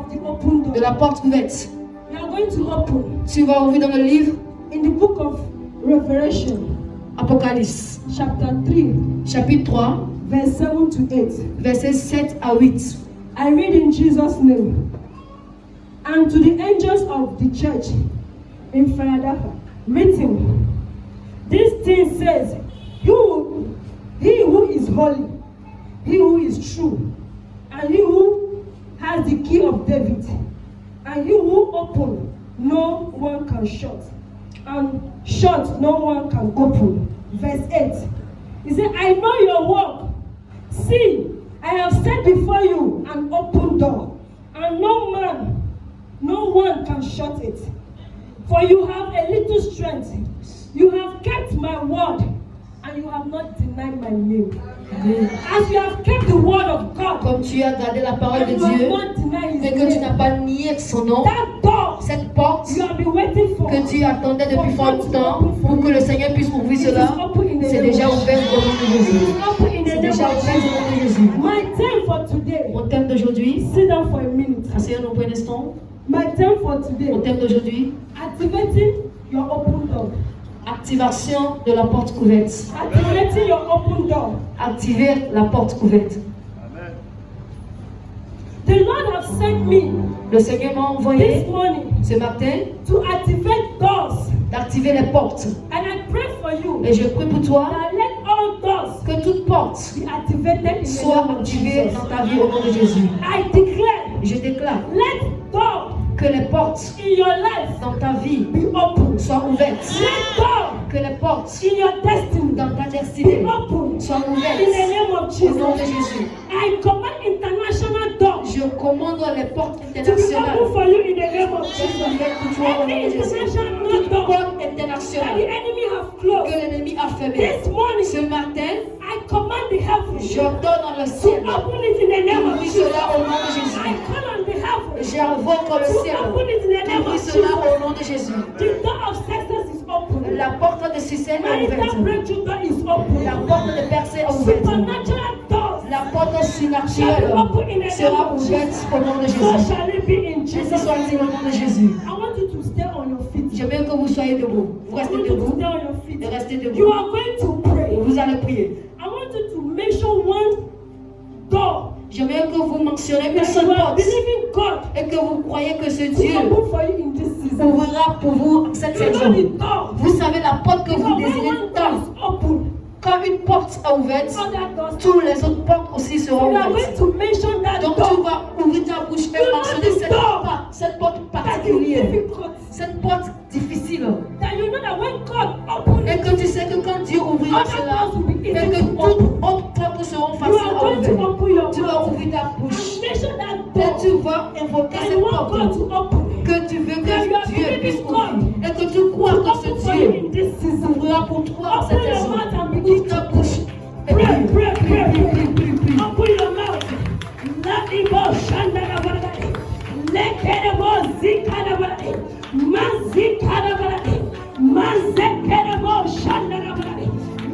of the open door. de la porte ouverte. We are going to open Tu vas ouvrir dans le livre in the book of Revelation, Apocalypse, chapter 3, chapitre 3, verse 7 to 8. versets 7 à 8. I read in Jesus' name. And to the angels of the church in Philadelphia, written, this thing says, he who is holy, he who is true, and he who has the key of David, and he who open, no one can shut, and shut, no one can open. Verse 8. He said, I know your work. See, I have set before you an open door, and no one can shut it. For you have a little strength. You have kept my word, and you have not denied my name. As you have kept the word of God, Comme tu as gardé la parole de Dieu, mais que tu n'as pas nié son nom, that door cette porte you have been waiting for, que tu attendais depuis fort longtemps pour que le Seigneur puisse ouvrir cela, c'est déjà ouvert au nom de Jésus. C'est déjà ouvert au nom de Jésus. My theme for today, Mon thème d'aujourd'hui, sit down for a minute. asseyons-nous pour un instant. My theme for today, Mon thème d'aujourd'hui, activating your open door. activation de la porte couverte. Activating your open door. Activer la porte couverte. The Lord has sent me Le Seigneur m'a envoyé this morning ce matin to activate doors. d'activer les portes. And I pray for you Et je prie pour toi that let all doors que toute porte be activated in the soit name of activée Jesus. dans ta vie au nom de Jésus. I declare, Je déclare let doors que les portes in your life dans ta vie be open. soient ouvertes. Let doors Que les portes in your destiny dans ta destinée be open. soient In the ouvertes name of au nom de Jesus. Jésus. I command international doors Je commande les portes to be internationales open for you in the name of d'être Jesus. ouvertes pour toi au nom Every de Jésus. international Toute door porte that the internationale enemy have que closed. l'ennemi a fermée. This morning, Ce matin, I command the heavens to j'ordonne dans le ciel open it in the name of d'ouvrir Jesus. cela au nom de I Jésus. call on the heavens J'invoque le to ciel open it in the name of d'ouvrir cela Jesus. au nom de Jésus. The door of success is open. La porte de succès est Marital ouverte. breakthrough door is open. La porte de percée est ouverte. Supernatural doors La porte surnaturelle sera ouverte au nom de so Jésus. shall it be in Ainsi Jesus' soit-il au name. nom de Jésus. I want you to stay on your feet. Je veux que vous soyez debout. Vous I restez want you to debout stay on your feet. et restez You debout. are going to pray. Vous allez prier. I want you to mention one door Je veux que vous mentionnez une that seule you are porte believing God et que vous croyez que ce to Dieu open for you in this season. ouvrira pour vous cette You know saison. the door. Vous savez la porte que Because vous when désirez one door tant. is open, Quand une porte est ouverte, other doors. toutes les autres portes aussi seront You are going ouvertes. to mention that Donc tu door. vas ouvrir ta bouche et mentionner cette porte That is particulière, difficult. cette porte difficile. That you know that when God opens Et it, que tu sais que quand Dieu ouvrira other cela, doors will be et easy que to toutes open. autres portes seront You faciles are à going to ouvrir. open your Tu vas mouth ouvrir ta and bouche mention that et door tu vas invoquer that cette you want God porte to open. que tu veux That you are que Dieu puisse believing God ouvrir et que tu crois to que open ce for you Dieu in this season. ouvrira pour toi en Open cette your saison. mouth and Ouvre begin ta to bouche et pray, prie, pray, prie, pray, prie, pray. prie, prie, prie. Open your mouth. Let it go, Shandana Barade. Let it go, Zikana Barade. Mazikana Barade. Mazekana Bo, Shandana Barade.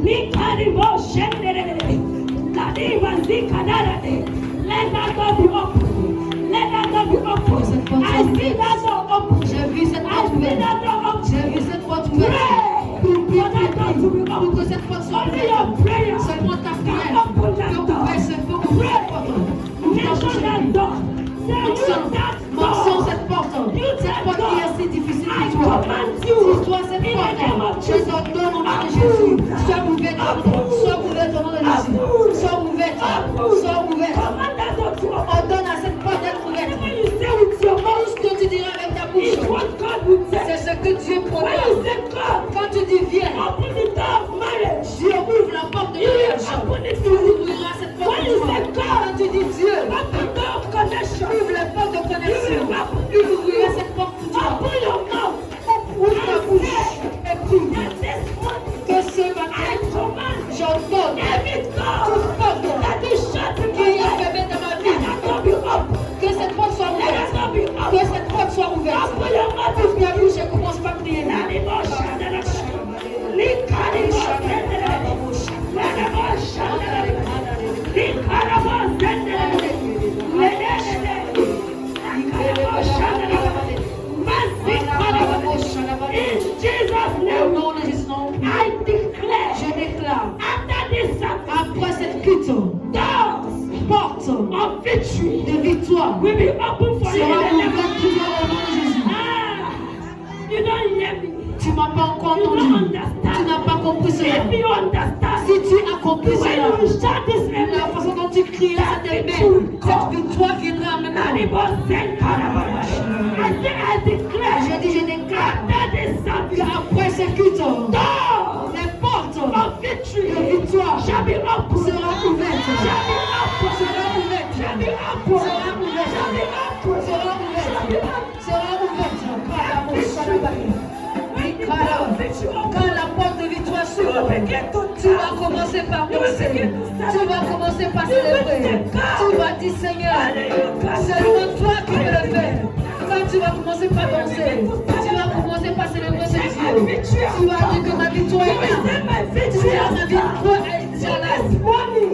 Nikani Bo, Shandana Barade. Ladiva Zikana Barade. Let that door be open. Let that door be open. I see that door open. J'ai vu cette I porte see ouverte. that door open. J'ai vu cette porte ouverte. Pray for that door to be Pour que open. cette porte soit Only ouverte. your prayer. Seulement ta prière Open peut that ouvrir door. ce feu, ouvrir cette porte. Ouvre ta Mention bouche et that prie. door. Say you that Mentionne door. cette porte. Cette porte qui est si difficile I pour toi. command you. Dis-toi cette In the name porte. of Je Jesus. t'ordonne au nom de Jésus. Sois ouverte. Sois ouverte au nom de Jésus. Sois ouverte. Sois ouverte. Command that door to open. Ordonne à cette porte d'être ouverte. When you say with your Tout mouth, ce que tu diras avec ta it's bouche, what God will c'est say. ce que Dieu When prendra. you say God, Quand tu dis viens, open the door of marriage. Dieu ouvre la porte de You will mariage. open it Tu for you. ouvriras cette porte When de you toi. say God, Quand tu dis Dieu, open the door of connection. ouvre la porte de connexion. Tu ouvriras cette porte pour toi. Open your mouth. Ouvre ta bouche et prie. And this morning, Que ce I matin, command j'ordonne every door toute porte that is shut in qui my est life. fermée dans ma Let vie. that door be open. Que cette porte soit Let that ouverte. door be Que open. cette porte soit ouverte. Open your mouth. Ouvre ta bouche et commence par prier. Let de victoire will be open for you in sera the name ouverte of pour toi au nom de Jésus. You don't hear me. Tu m'as pas encore You don't entendu. understand. Tu n'as pas compris cela. If you understand, Si tu as compris when cela, you shout this la name, façon dont tu crieras cette amen, cette victoire viendra maintenant. I say I declare Je dis, je déclare after this service, qu'après ce culte, doors les portes of victory de victoire shall be open. seront ouvertes. Shall be open. Sera ouverte. Shall be open. Sera ouverte. Shall be open. Sera ouverte. Sera ouverte. Quand la porte de victoire s'ouvre, tu vas commencer par danser. Tu vas commencer par célébrer. Tu vas dire Seigneur, seulement toi qui peux le faire. Quand tu vas commencer par danser, tu vas commencer par célébrer ce Dieu. Tu vas dire que ma victoire est là. Tu as ma victoire est déjà là.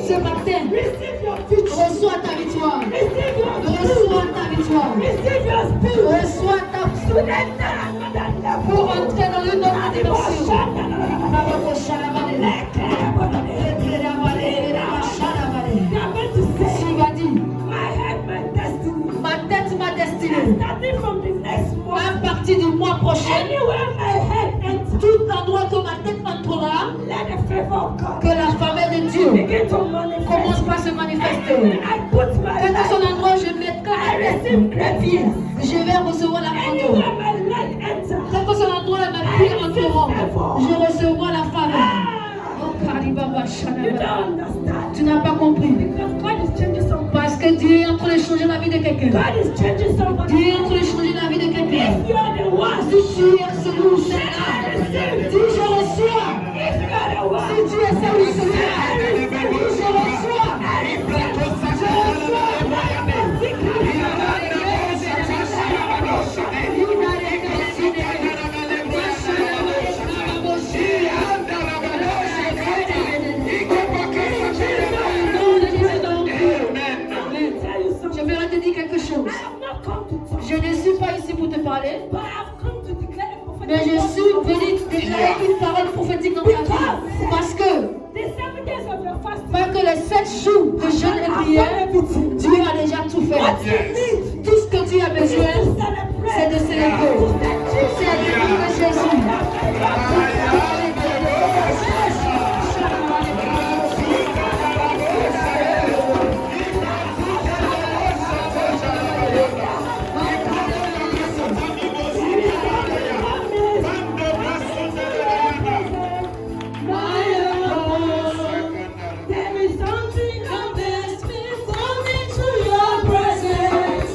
Ce matin, reçois ta victoire. Reçois ta victoire. Reçois ta pour entrer dans une autre dimension. Tu vas dire, ma tête, ma destinée, à partir du mois prochain, tout endroit que ma tête entrera, que la faveur de Dieu commence par se manifester. Que dans son endroit, je mettrai les pieds, je vais recevoir la photo. Que dans son endroit, mes pieds entreront, je recevrai la faveur. Tu n'as pas compris. Parce que Dieu est en train de changer la vie de quelqu'un. Dieu est en train de changer la vie de quelqu'un. Si tu es celui ou celle-là, dis je reçois. Si tu es celui ou celle-là, dis je reçois. Je vais te dire quelque chose. Je ne suis pas ici pour te parler, mais je suis venu déclarer une parole prophétique dans ta vie. Parce que les 7 jours de jeûne et prière, Dieu a déjà tout fait. Tout ce que tu as besoin, c'est de célébrer. C'est le nom de Jésus. There is something of this before me to your presence.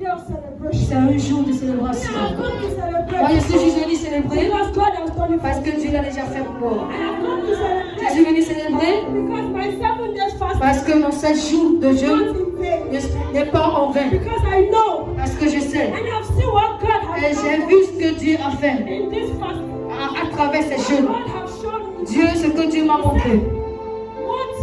day of celebration. C'est un jour de célébration. I have come to celebrate. Moi, je suis juste venu célébrer Because God has done it parce for que me. Dieu l'a déjà fait pour moi. I have come to Je celebrate. suis venu célébrer Because my 7 days fast parce que mon 7 jours de is not jeûne in vain. n'est pas en vain. Because I know Parce que je sais. and I've seen what God Et has j'ai done vu ce que Dieu a fait in this fast. à travers ces jeûnes. God has shown me Dieu, ce que Dieu m'a montré. what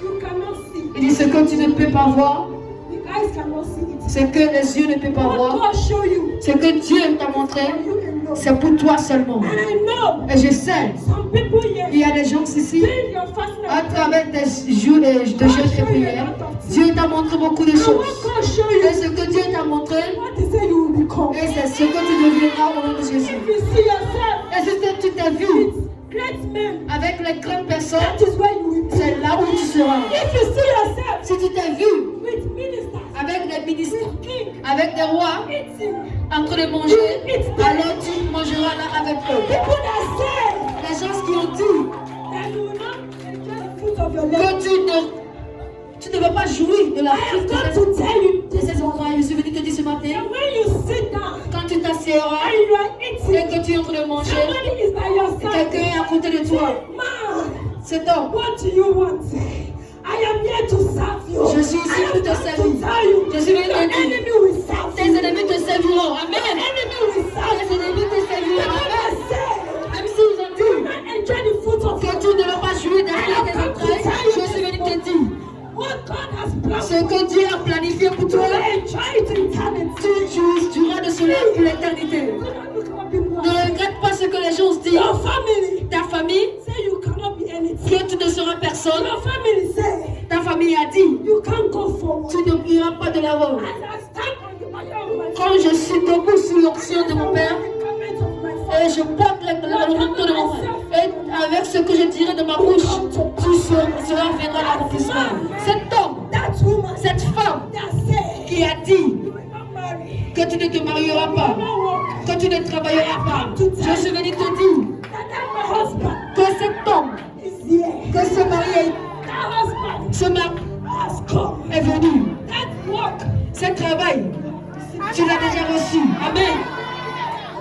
you cannot see. Il dit ce que tu ne peux pas voir, The eyes cannot see it. ce que les yeux ne peuvent pas What voir, God show you ce que Dieu t'a montré, for you alone. c'est pour toi seulement. And I know Et je sais, some people here il y a des gens ici, during your fasting à and travers des jours de jeûne et prière, Dieu t'a montré beaucoup de and what choses. God show Et you ce que Dieu t'a montré, what he say you will become. et c'est ce que tu deviendras au nom de Jésus. If you see yourself Et si tu t'es vu with great men, avec les grandes personnes, that is where you will be. c'est là où tu seras. If you see yourself Si tu t'es vu with ministers, avec des ministres, with kings, avec des rois, eating, en train de manger, alors tu mangeras là avec eux. people that say Les gens qui ont dit that you will not enjoy the fruit of your labor. que tu ne veux pas jouir de la I have fruit come to tell you de ces endroits. Je suis venu te dire ce matin, that when you sit down quand tu t'assieds and you are et eating, que tu es en train de manger, somebody is by your side. quelqu'un est à côté de toi. Man, Cet homme, what do you want? I am here to serve you. je suis ici pour te I servir. have come to tell you, Je suis venu your te dire, enemy will serve tes you. ennemis te serviront. Amen. Enemy will serve Tes ennemis te you. serviront. But Amen. I say, Même s'ils ont dit not enjoy the fruit of que your tu ne veux pas jouir des fruits de tes entrailles, je suis venu te dire, what God has planned. ce que Dieu a planifié pour To toi, enjoy it in eternity. tu jouiras de cela pour l'éternité. Do not look what people Ne are saying. regrette pas ce que les gens disent. Your family Ta famille, say you cannot be anything. que tu ne seras personne. Your family say Ta famille a dit, you can't go forward. tu ne iras pas de l'avant. As I stand on the fire of my Quand je suis debout sous l'onction de mon Père, the garment of my father, et je porte le manteau de mon Père, et avec ce que je dirai de ma bouche, cela viendra à l'accomplissement. Cet homme, that woman cette femme that say qui a dit you will not marry, que tu ne te marieras you pas, will not work, que tu ne travailleras pas, je suis venu te dire that my husband que cet homme, is here. que ce mari, That husband ce mari has come. est venu, That work, ce travail, tu l'as déjà reçu. Amen.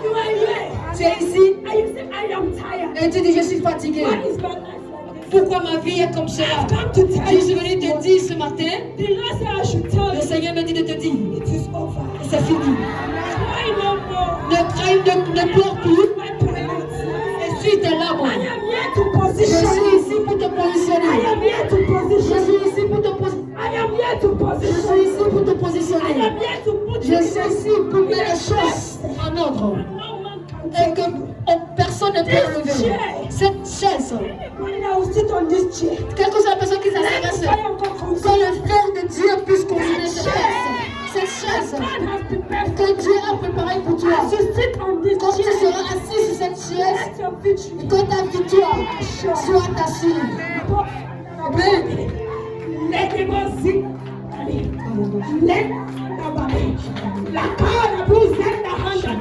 you are here. Tu es ici And you say, I am tired. et tu dis je suis fatigué. Why is my life like this? Pourquoi ma vie est comme cela? I've come to tell Je suis you. venu te dire ce matin, The Lord said I should tell le you Seigneur me dit de te dire, it is over. c'est fini. Why no more? Ne crains, ne pleure plus. My parents. Et suis tes larmes. I am here to Je position suis you. ici pour te I positionner. am here to Je position you. suis ici pour te positionner. I am here to Je position suis you. ici pour te I positionner. am here to put Je you suis ici pour mettre les choses en ordre. No man can Et take que you. personne ne peut enlever. Cette chaise, Anybody that will sit on this chair. quelle que soit la personne qui Let the s'intéresse, fire of God consume. que le feu de Dieu puisse consommer cette chaise. Cette chaise God has prepared que Dieu a préparée pour toi. as you sit on this Quand tu chair. seras assis sur cette chaise, Let your victory. que ta victoire soit assurée. Amen. Let the God see. Let la cara brusenda handa.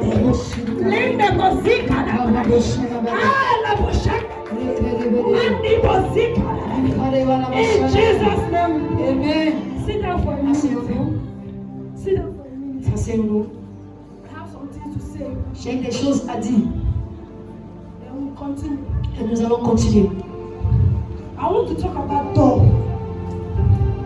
Let the God see. Ah, la boshaka. Mandi bozika. In Jesus' name. Amen. Sit down for a minute. Asseyons-nous. Sit down for a minute. Asseyons-nous. I have something to say. J'ai des choses à dire Then we'll continue. et nous allons continuer. I want to talk about door.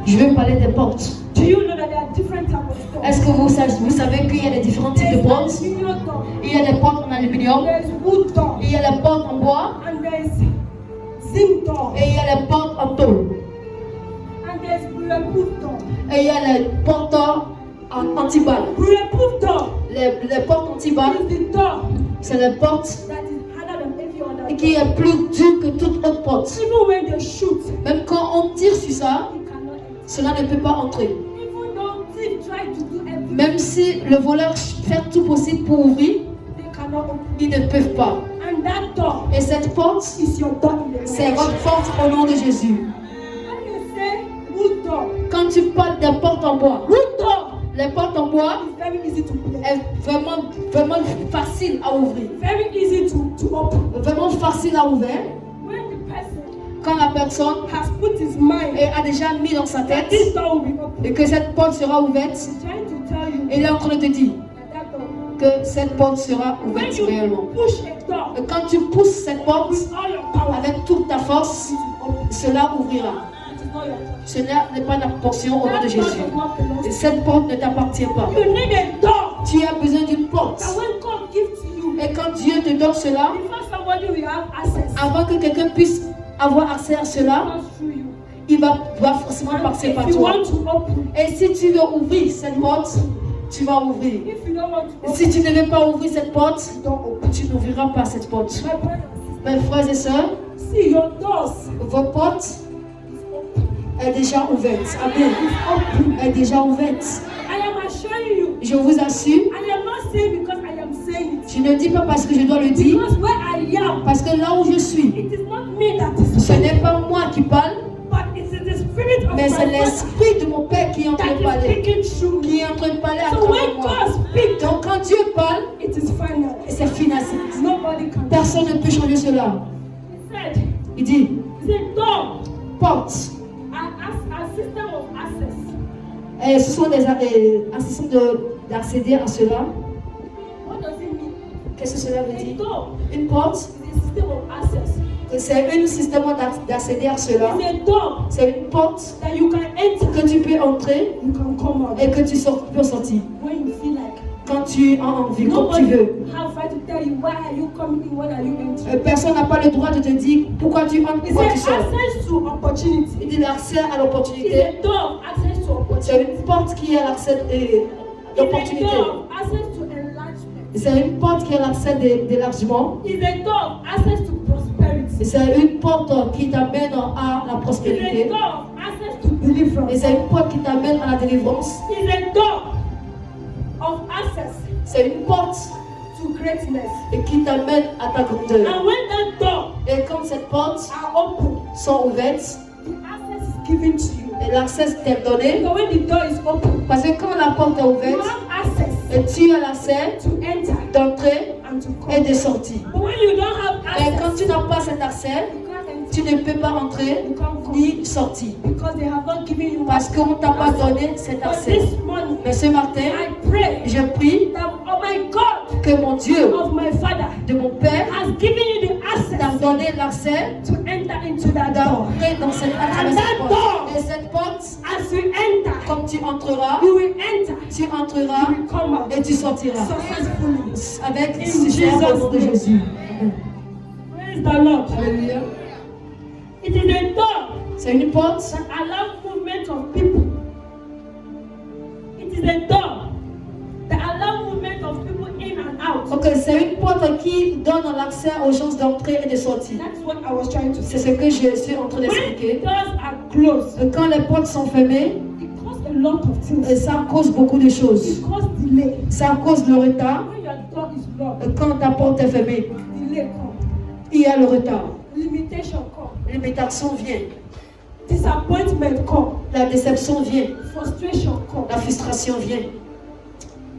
Je vais parler des portes. Do you know that there are different types of doors? Est-ce que vous savez qu'il y a des différents types de portes? aluminium door. Il y a des portes en aluminium, There's wood door. il y a les portes en bois And there's zinc door. et il y a les portes en tôle. And there's bulletproof door. Et il y a les portes anti-balles. Bulletproof door Les portes anti-balles, is the door c'est les portes that is harder than every other qui door. est plus dures que toute autre porte. Even when they shoot, Même quand on tire sur ça, it cannot enter. cela ne peut pas entrer. Even though thief try to do everything, Même si le voleur fait tout possible pour ouvrir, they cannot open. ils ne peuvent pas. And that door Et cette porte, is your door in the c'est name. votre porte au nom de Jésus. When you say wood door, Quand tu parles des portes en bois, wood door les portes en bois is very easy to play. est vraiment facile à ouvrir. Very easy to open. Vraiment facile à ouvrir. When the person Quand la personne has put his mind a déjà mis dans sa that tête this door will be open, et que cette porte sera ouverte, he's trying to tell you Il est en train de te dire that door. que cette porte sera When ouverte you réellement. push a door Et quand tu pousses cette porte with all your power, avec toute ta force, it will open. cela ouvrira. It is not your turn. Ce n'est pas la portion au nom de That door Jésus. does not belong Et to cette porte ne t'appartient pas. you. You need a door. Tu as besoin d'une porte. That when God gives to you, Et quand Dieu te donne cela, before somebody will have access, avant que quelqu'un puisse avoir accès à cela, pass through you. il doit forcément passer par If you toi. want to open, Et si tu veux ouvrir cette porte, tu vas ouvrir. if you don't want to open, Si tu ne veux pas ouvrir cette porte, don't open. tu n'ouvriras pas cette porte. My brother and Mes frères et sœurs, sister, see your doors vos portes is open. est déjà ouverte. Amen. Open. Est déjà ouverte. I am assuring you. Je vous assure, I am not saying because I am saying it. je ne dis pas parce que je dois le dire, Because where I am, parce que là où je suis, it is not me that is ce n'est pas moi qui parle, but it is the spirit of mais my c'est Father l'esprit de mon Père qui est en train that de is parler. speaking through me. Qui est en train de parler à So travers when moi. God speaks, Donc quand Dieu parle, it is final. c'est final. Nobody can. Personne ne peut changer cela. He said, Il dit, door, porte. a system of access. Et ce sont un système d'accéder à cela. What does it mean? Qu'est-ce que cela veut A dire? door Une porte, is a system of access. c'est un système d'accéder à cela. It's a door C'est une porte that you can enter. que tu peux entrer You can come out et que tu peux sortir. when you feel like. Quand tu as envie, comme tu Nobody veux. have right to tell you why are you coming in, when are you entering. Personne n'a pas le droit de te dire pourquoi tu entres, It's pourquoi an tu sors. access to opportunity. Il dit l'accès à It's l'opportunité. a door of access to C'est opportunity. une porte qui est l'accès It's a d'opportunité. door of access to enlargement. C'est une porte qui est l'accès d'élargissement. It's a door of access to prosperity. C'est une porte qui t'amène à la It's a prospérité. door of access to Et deliverance. c'est une porte qui t'amène à la délivrance. It's a door of access C'est une porte to greatness. qui t'amène à ta grandeur. And when that door Et quand cette porte are open, sont ouvertes, the access is given to you. et l'accès t'est donné, Because when the door is open, parce que quand la porte est you ouverte, have access et tu as l'accès to enter d'entrer and to et come. de sortir. But when you don't have Et quand access, tu n'as pas cet accès, you can't enter tu ne peux pas entrer You can't come. ni sortir. because they have not given you Parce qu'on ne t'a pas donné cet But accès. this morning, Mais ce matin, I pray je prie that, oh my God, que mon Dieu, of my Father, de mon Père, has given you the t'a access donné l'accès to enter into that door. d'entrer dans cette, à travers And cette that porte. door, Et cette porte, as you enter, comme tu entreras, you will enter, tu you entreras will come out et tu sortiras. successfully. Avec In succès au nom de Jesus' name. Jésus. Praise the Lord. Alléluia. It is a door C'est une porte that allows movement of people. It is a door that allows movement of people in and out. Ok, c'est une porte qui donne l'accès aux gens d'entrer et de sortir. That's what I was trying to C'est say. ce que je suis en train When d'expliquer. doors are closed, Quand les portes sont fermées, it causes a lot of things. ça cause beaucoup de choses. It causes delay. Ça cause le retard. When your door is locked, Quand ta porte est fermée, delay comes. il y a le retard. Limitation comes. L'imitation vient. Disappointment comes. La déception vient. Frustration comes. La frustration vient.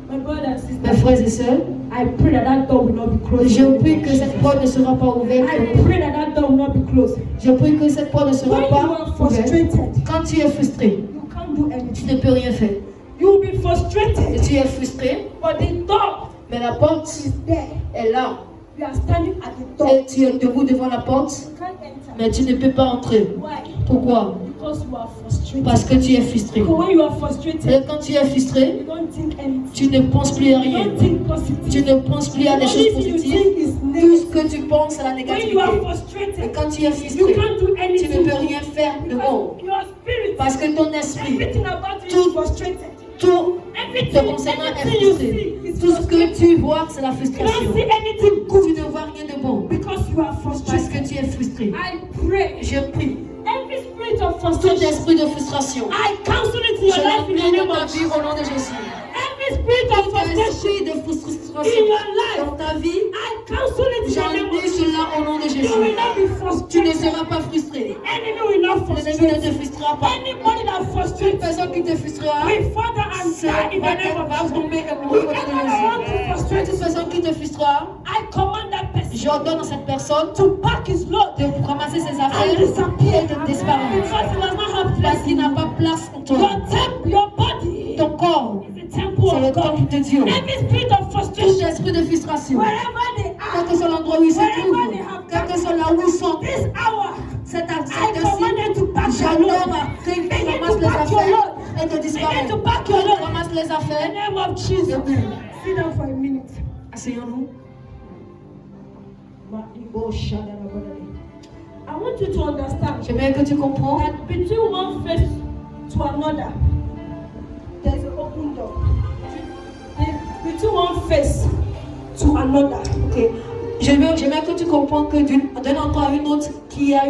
My brother and Mes sister, frères et sœurs, I pray that that door will not be closed. je prie que cette porte ne sera pas ouverte. I pray that that door will not be closed. Je prie que cette porte ne sera When you pas are ouverte. frustrated, Quand tu es frustré, you can't do tu anything. ne peux rien faire. You will be Et frustrated, tu es frustré, but the door mais la porte is there. est là. You are standing at the door. Et tu es debout devant la porte, You can't enter. mais tu ne peux pas entrer. Why? Pourquoi? Because you are frustrated. Parce que tu es frustré. Because when you are frustrated, Et quand tu es frustré, you don't think anything. tu ne penses plus à You rien. don't think positive. Tu ne penses plus à des The choses only thing you positives. think is Tout negative. ce que tu penses à la When you négativité. are Et frustrated, quand tu es you frustré, can't do tu ne anything. peux rien faire de bon. Because your spirit, Parce que ton esprit, everything about you Tout- is frustrated. tout te Everything, concernant est everything you frustré. see is Tout ce que frustrated. tu vois, c'est la You frustration. don't see anything Tu good ne vois rien de bon. because you are Parce frustrated. que tu es frustré. I pray Je prie. every spirit of Tout frustration, esprit de frustration, I cancel it in je your life in the l'emmène name dans ta of vie Jesus. au nom de Jésus. Every spirit of Tout frustration esprit de in frustration your life, dans ta vie, I cancel it in the name of j'enlève Jesus. cela au nom de You will Jésus. not be Tu ne frustrated. seras pas frustré. Enemy will not L'ennemi ne frustrate. te frustrera pas. Anybody that Toute frustrates personne qui te frustrera, will father and die in the name of va Jesus. tomber et mourir au nom de Whoever wants to Jésus. frustrate Toute personne qui te frustrera, I command that person j'ordonne à cette personne to pack his load de ramasser ses and affaires disappear et de disparaître. because he does not have Parce place. qu'il n'a pas place en toi. Your body Ton corps, is the temple C'est le of God. temple de Dieu. Every spirit of Tout frustration, esprit de frustration, wherever they quel are, que soit l'endroit où ils se wherever they trouvent, have quel que come, soit là où ils sont, this hour, cette I heure-ci, command them to pack your j'ordonne load. qu'ils Begin ramassent to les pack your affaires load. et de Begin disparaître. to pack your load. Ramasse les In the affaires. name of Jesus. Amen. Sit down for a minute. Asseyons-nous. I want you to understand J'aimerais que tu comprends. that between one face to another, there's an open door. Between one face to another, Ok. J'aimerais que tu comprennes que d'un endroit à une autre, qu'il y a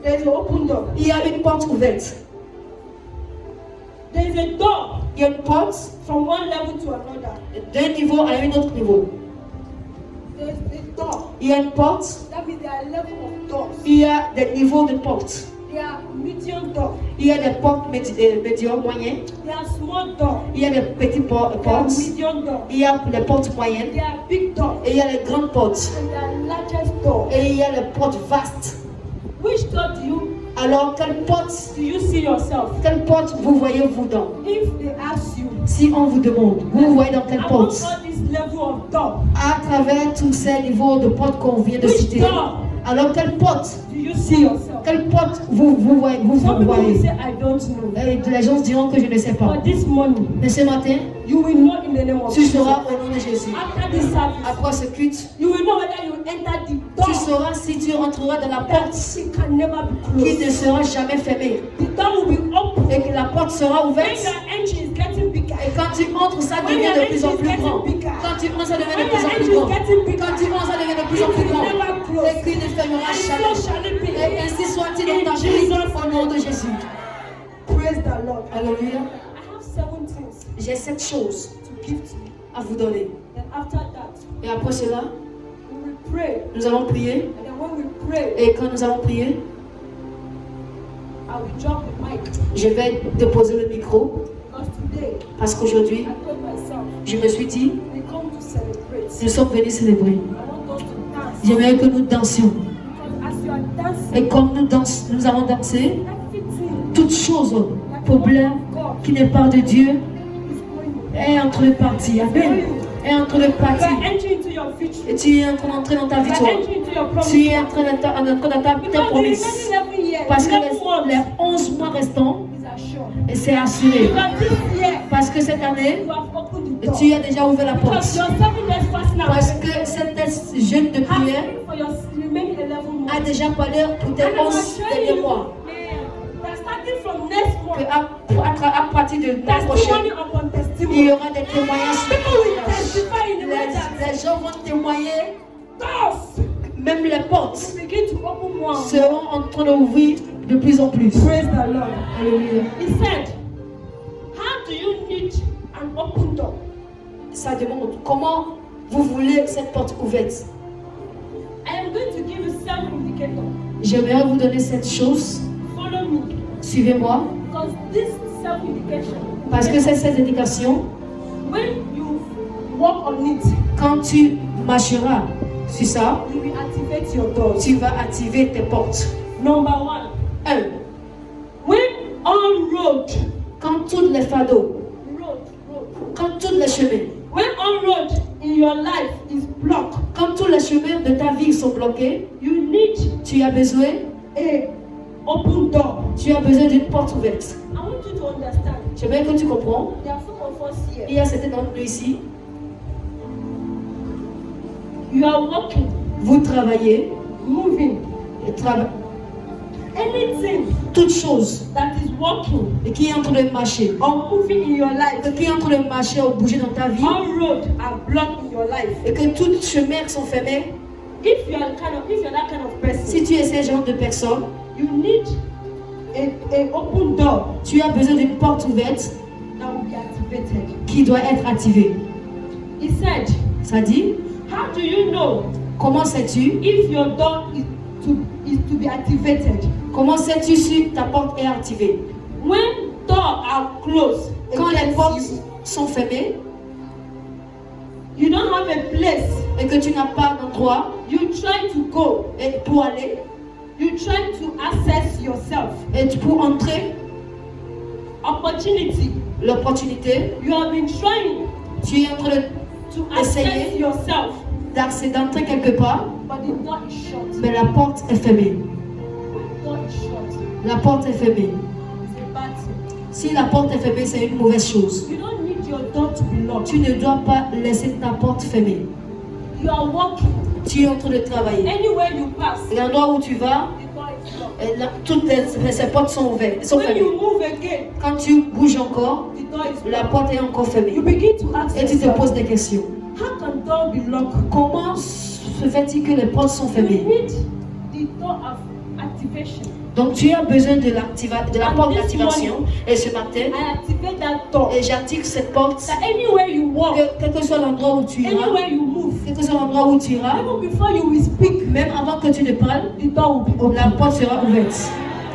there's an open door. il y a une porte ouverte. There's a door Il y a une porte from one level to another. d'un niveau à un autre niveau. There's a door. Il y a une porte, That means there are levels of doors. il y a des niveaux de portes. There are medium doors. Il y a des portes médiums, moyennes. There are small doors. Il y a des petites There are portes. medium doors. Il y a les portes moyennes. There are big doors. Et il y a les grandes portes. And there are largest doors. Et il y a les portes vastes. Which door Alors, quelle porte do you see yourself? vous voyez-vous dans? If they ask you, Si on vous demande, vous vous voyez dans quelle among porte? all this level of door, À travers tous ces niveaux de portes qu'on vient de which citer. door Alors, quelle porte? do you see yourself? Quelle porte vous voyez? Some people will voyez? say, I don't know. Et les gens diront que je ne sais pas. But this morning, Mais ce matin, you will know in the name of tu Jesus. sauras au nom de Jésus. After this service, Après ce culte, you will know whether you enter the tu door sauras si tu entreras dans la that porte it can never be qui ne closed. sera jamais fermée. The door will be open. Et que la porte sera When ouverte. your entry is getting bigger, Et quand tu entres, ça devient de plus en plus grand. Quand tu entres, ça devient de plus en plus grand. Quand tu entres, ça devient de plus en plus grand. Et qu'il ne fermera jamais. so shall it be. Et ainsi soit-il dans ta vie, au nom de Jésus. Praise the Lord. Alléluia. I have 7 things J'ai 7 choses to give to you. à vous donner. Then after that, Et après cela, we will pray. nous allons prier. And then when we pray, Et quand nous allons prier, I will drop the mic. je vais déposer le micro. Because today, Parce qu'aujourd'hui, I told myself, je me suis dit, we come to celebrate. nous sommes venus célébrer. I want us to dance. J'aimerais que nous dansions. Because as you are dancing, Et comme nous allons danser, everything toute chose, that problème God qui n'est pas de Dieu, is going. est en train de partir. Amen. Est en train de You partir. are entering into your future. Et tu es en train d'entrer dans ta You are victoire. entering into your promise. Tu es en train d'entrer dans ta Because the promesse. remaining 11 years, Parce que 11 months les 11 mois restants, is assured. et c'est assuré. Because this year, Parce que cette année, you have opened the door. tu as déjà ouvert la porte. Because your 7 days fast now. Parce que cette jeûne de prière Asking for your remaining 11 months. a déjà parlé pour tes And I 11 was showing derniers you mois. that starting from next Que month, à partir de l'année prochaine, testimony upon il y testimony. aura des témoignages sur People will témoignages. testify in the way that Les gens vont témoigner, doors même les portes begin to open more. seront en train d'ouvrir de plus en plus. Praise the Lord. Alléluia. He said, how do you need an open door? Ça demande comment vous voulez cette porte ouverte. I am going to give you 7 indicators. J'aimerais vous donner cette chose. Follow me. Suivez-moi. Because this 7 indication, Parce que c'est cette indication, when you walk on it, quand tu marcheras sur ça, you will activate your doors. tu vas activer tes portes. Number 1, 1. when all road, Quand tous les fardeaux, road, quand tous les chemins, when all road in your life is blocked, quand tous les chemins de ta vie sont bloqués, you need tu as besoin, a open door. tu as besoin d'une porte ouverte. I want you to understand. J'aimerais que tu comprends. There are some of us Il here. y a certains d'entre nous ici, You are walking, vous travaillez, moving. et Anything toute chose that is walking et qui est en train de marcher, or moving in your life, qui est en train de marcher ou bouger dans ta vie, all roads are blocked in your life. et que tous les chemins sont fermés. If you're that kind of person, Si tu es ce genre de personne, you need a open door tu as besoin d'une porte ouverte that will be activated. qui doit être activée. He said, Ça dit, how do you know comment sais-tu? if your door is to be activated? Comment sais-tu si ta porte est activée? When doors are closed, Quand les against portes you, sont fermées you don't have a place. et que tu n'as pas d'endroit You try to go. et pour aller You try to access yourself. et pour entrer, Opportunity l'opportunité, You have been trying tu es en train to access d'essayer yourself, d'entrer quelque part, but the door is shut. mais la porte est fermée. The door is shut. La porte est fermée. It's a bad thing. Si la porte est fermée, c'est une mauvaise chose. You don't need your door to be locked. Tu ne dois pas laisser ta porte fermée. You are walking. Tu es en train de travailler. Anywhere you pass, L'endroit où tu vas, the door is locked. toutes ces portes sont ouvertes, sont When fermées. you move again, Quand tu bouges encore, the door is la locked. porte est encore You fermée. begin to ask Et tu te yourself, poses des questions. how can door be locked? Comment se fait-il que les portes sont You fermées? need the door of activation. Donc tu as besoin de la porte d'activation. Et ce matin, I activate that door. et j'active cette porte. That anywhere you walk, Quel que soit l'endroit où tu iras, anywhere you move, quel que soit l'endroit où tu iras, even before you will speak, même avant que tu ne parles, the door will be open. la porte sera ouverte.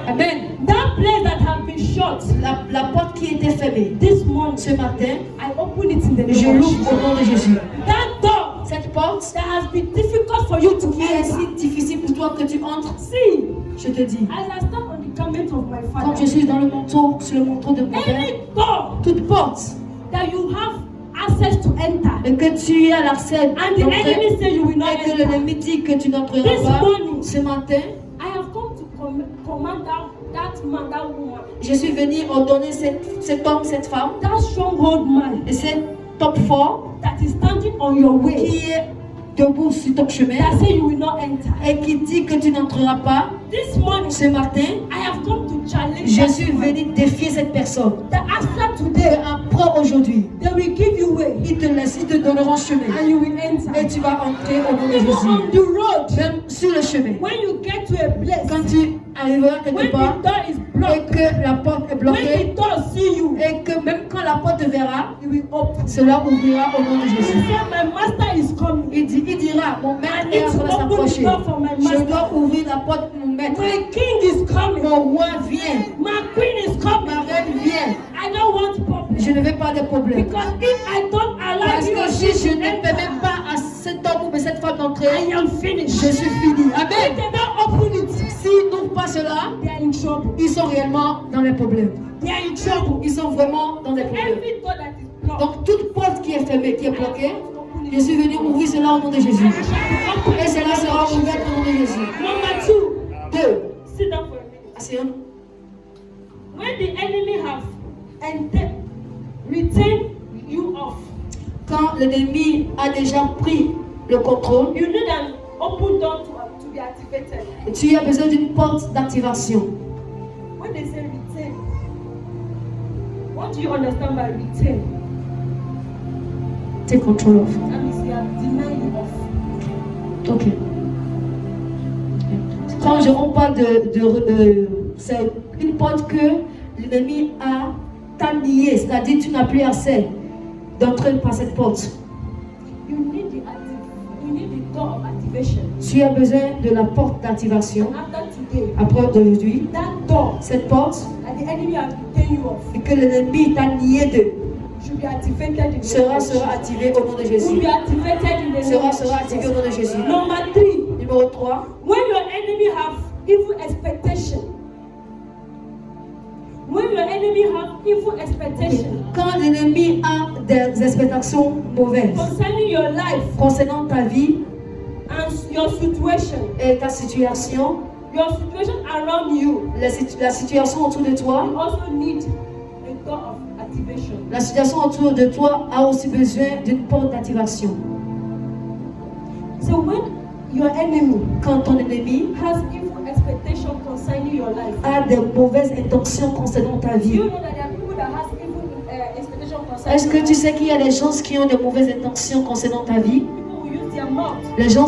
Amen. That place that have been shut La porte qui était fermée, this morning, ce matin, I open it in the je name of l'ouvre au Jesus. nom de Jésus. That door Cette porte that has been difficult for you to qui est enter. si difficile pour toi que tu entres, See, je te dis, as I stand on the garment of my quand father, je suis dans le manteau, sur le manteau de mon père, any door toute porte, that you have access to enter, et que tu as l'accès and the d'entrer, enemy say you will not et que enter, l'ennemi dit que tu n'entreras This pas, morning, ce matin, I have come to command that man, that woman, je suis venu ordonner cet homme, cette femme, that stronghold man et cet homme fort that is standing on your way, qui est debout sur ton chemin that say you will not enter. et qui dit que tu n'entreras pas. This morning, Ce matin, I have come to challenge je that suis woman. venu défier cette personne. That after Et today, après aujourd'hui, they will give you way ils te donneront chemin. and you will enter. Et tu vas entrer au nom de Even Jésus. on the road, Même sur le chemin. when you get to a place, Quand tu arriveras when quelque the part door is et blocked, que la porte est when bloquée the door see you, et que même quand la porte te verra, it will open. cela ouvrira au nom de He Jésus. said, my master is coming. Il dira, mon maître I est need en to train de open the s'approcher. door for my Je master. dois ouvrir la porte pour mon maître. My king is coming. Mon roi vient. My queen is coming. Ma reine vient. I don't want problem. Je ne veux pas de problème. Because if I don't allow Parce you que or si she je to ne enter, permets pas à cet homme ou cette femme I d'entrer, am finished. je suis fini. If Amen. they don't open it, S'ils n'ouvrent pas cela, they are in trouble. ils sont réellement dans les problèmes. They are in trouble. Ils sont vraiment dans des problèmes. Every door that is blocked, Donc toute porte qui est fermée, qui est bloquée, je suis venu ouvrir cela au nom de Jésus. Et cela sera ouvert au nom de Jésus. Number two, 2. sit down for a minute. Asseyons-nous. When the enemy have retained you off, Quand l'ennemi a déjà pris le contrôle, you need an open door to be activated. tu as besoin d'une porte d'activation. When they say retain, what do you understand by retain? Take control of. That means you have denied you off. Ok. Quand on parle c'est une porte que l'ennemi a niée, c'est-à-dire tu n'as plus accès d'entrer par cette porte. You need the door of activation. Tu as besoin de la porte d'activation. After today, Après d'aujourd'hui, that door cette porte that the enemy has retained you off et que l'ennemi t'a nié de should be activated in the sera name of Jesus. activé au nom de Will Jésus. be activated in the name of Sera activé au Jesus. nom de Jésus. Number 3, Numéro 3. when your enemy have evil expectation, when your enemy have evil expectation Quand l'ennemi a des expectations mauvaises concerning your life concernant ta vie and your situation around you, la situation autour de toi, you also need a door of activation. la situation autour de toi a aussi besoin d'une porte d'activation. So when your enemy Quand ton ennemi has evil expectation concerning your life, a des mauvaises intentions concernant ta do vie, you know that there are people that has evil expectation concerning est-ce que your tu life? sais qu'il y a des gens qui ont de mauvaises intentions concernant ta vie? People will use their mouth Les gens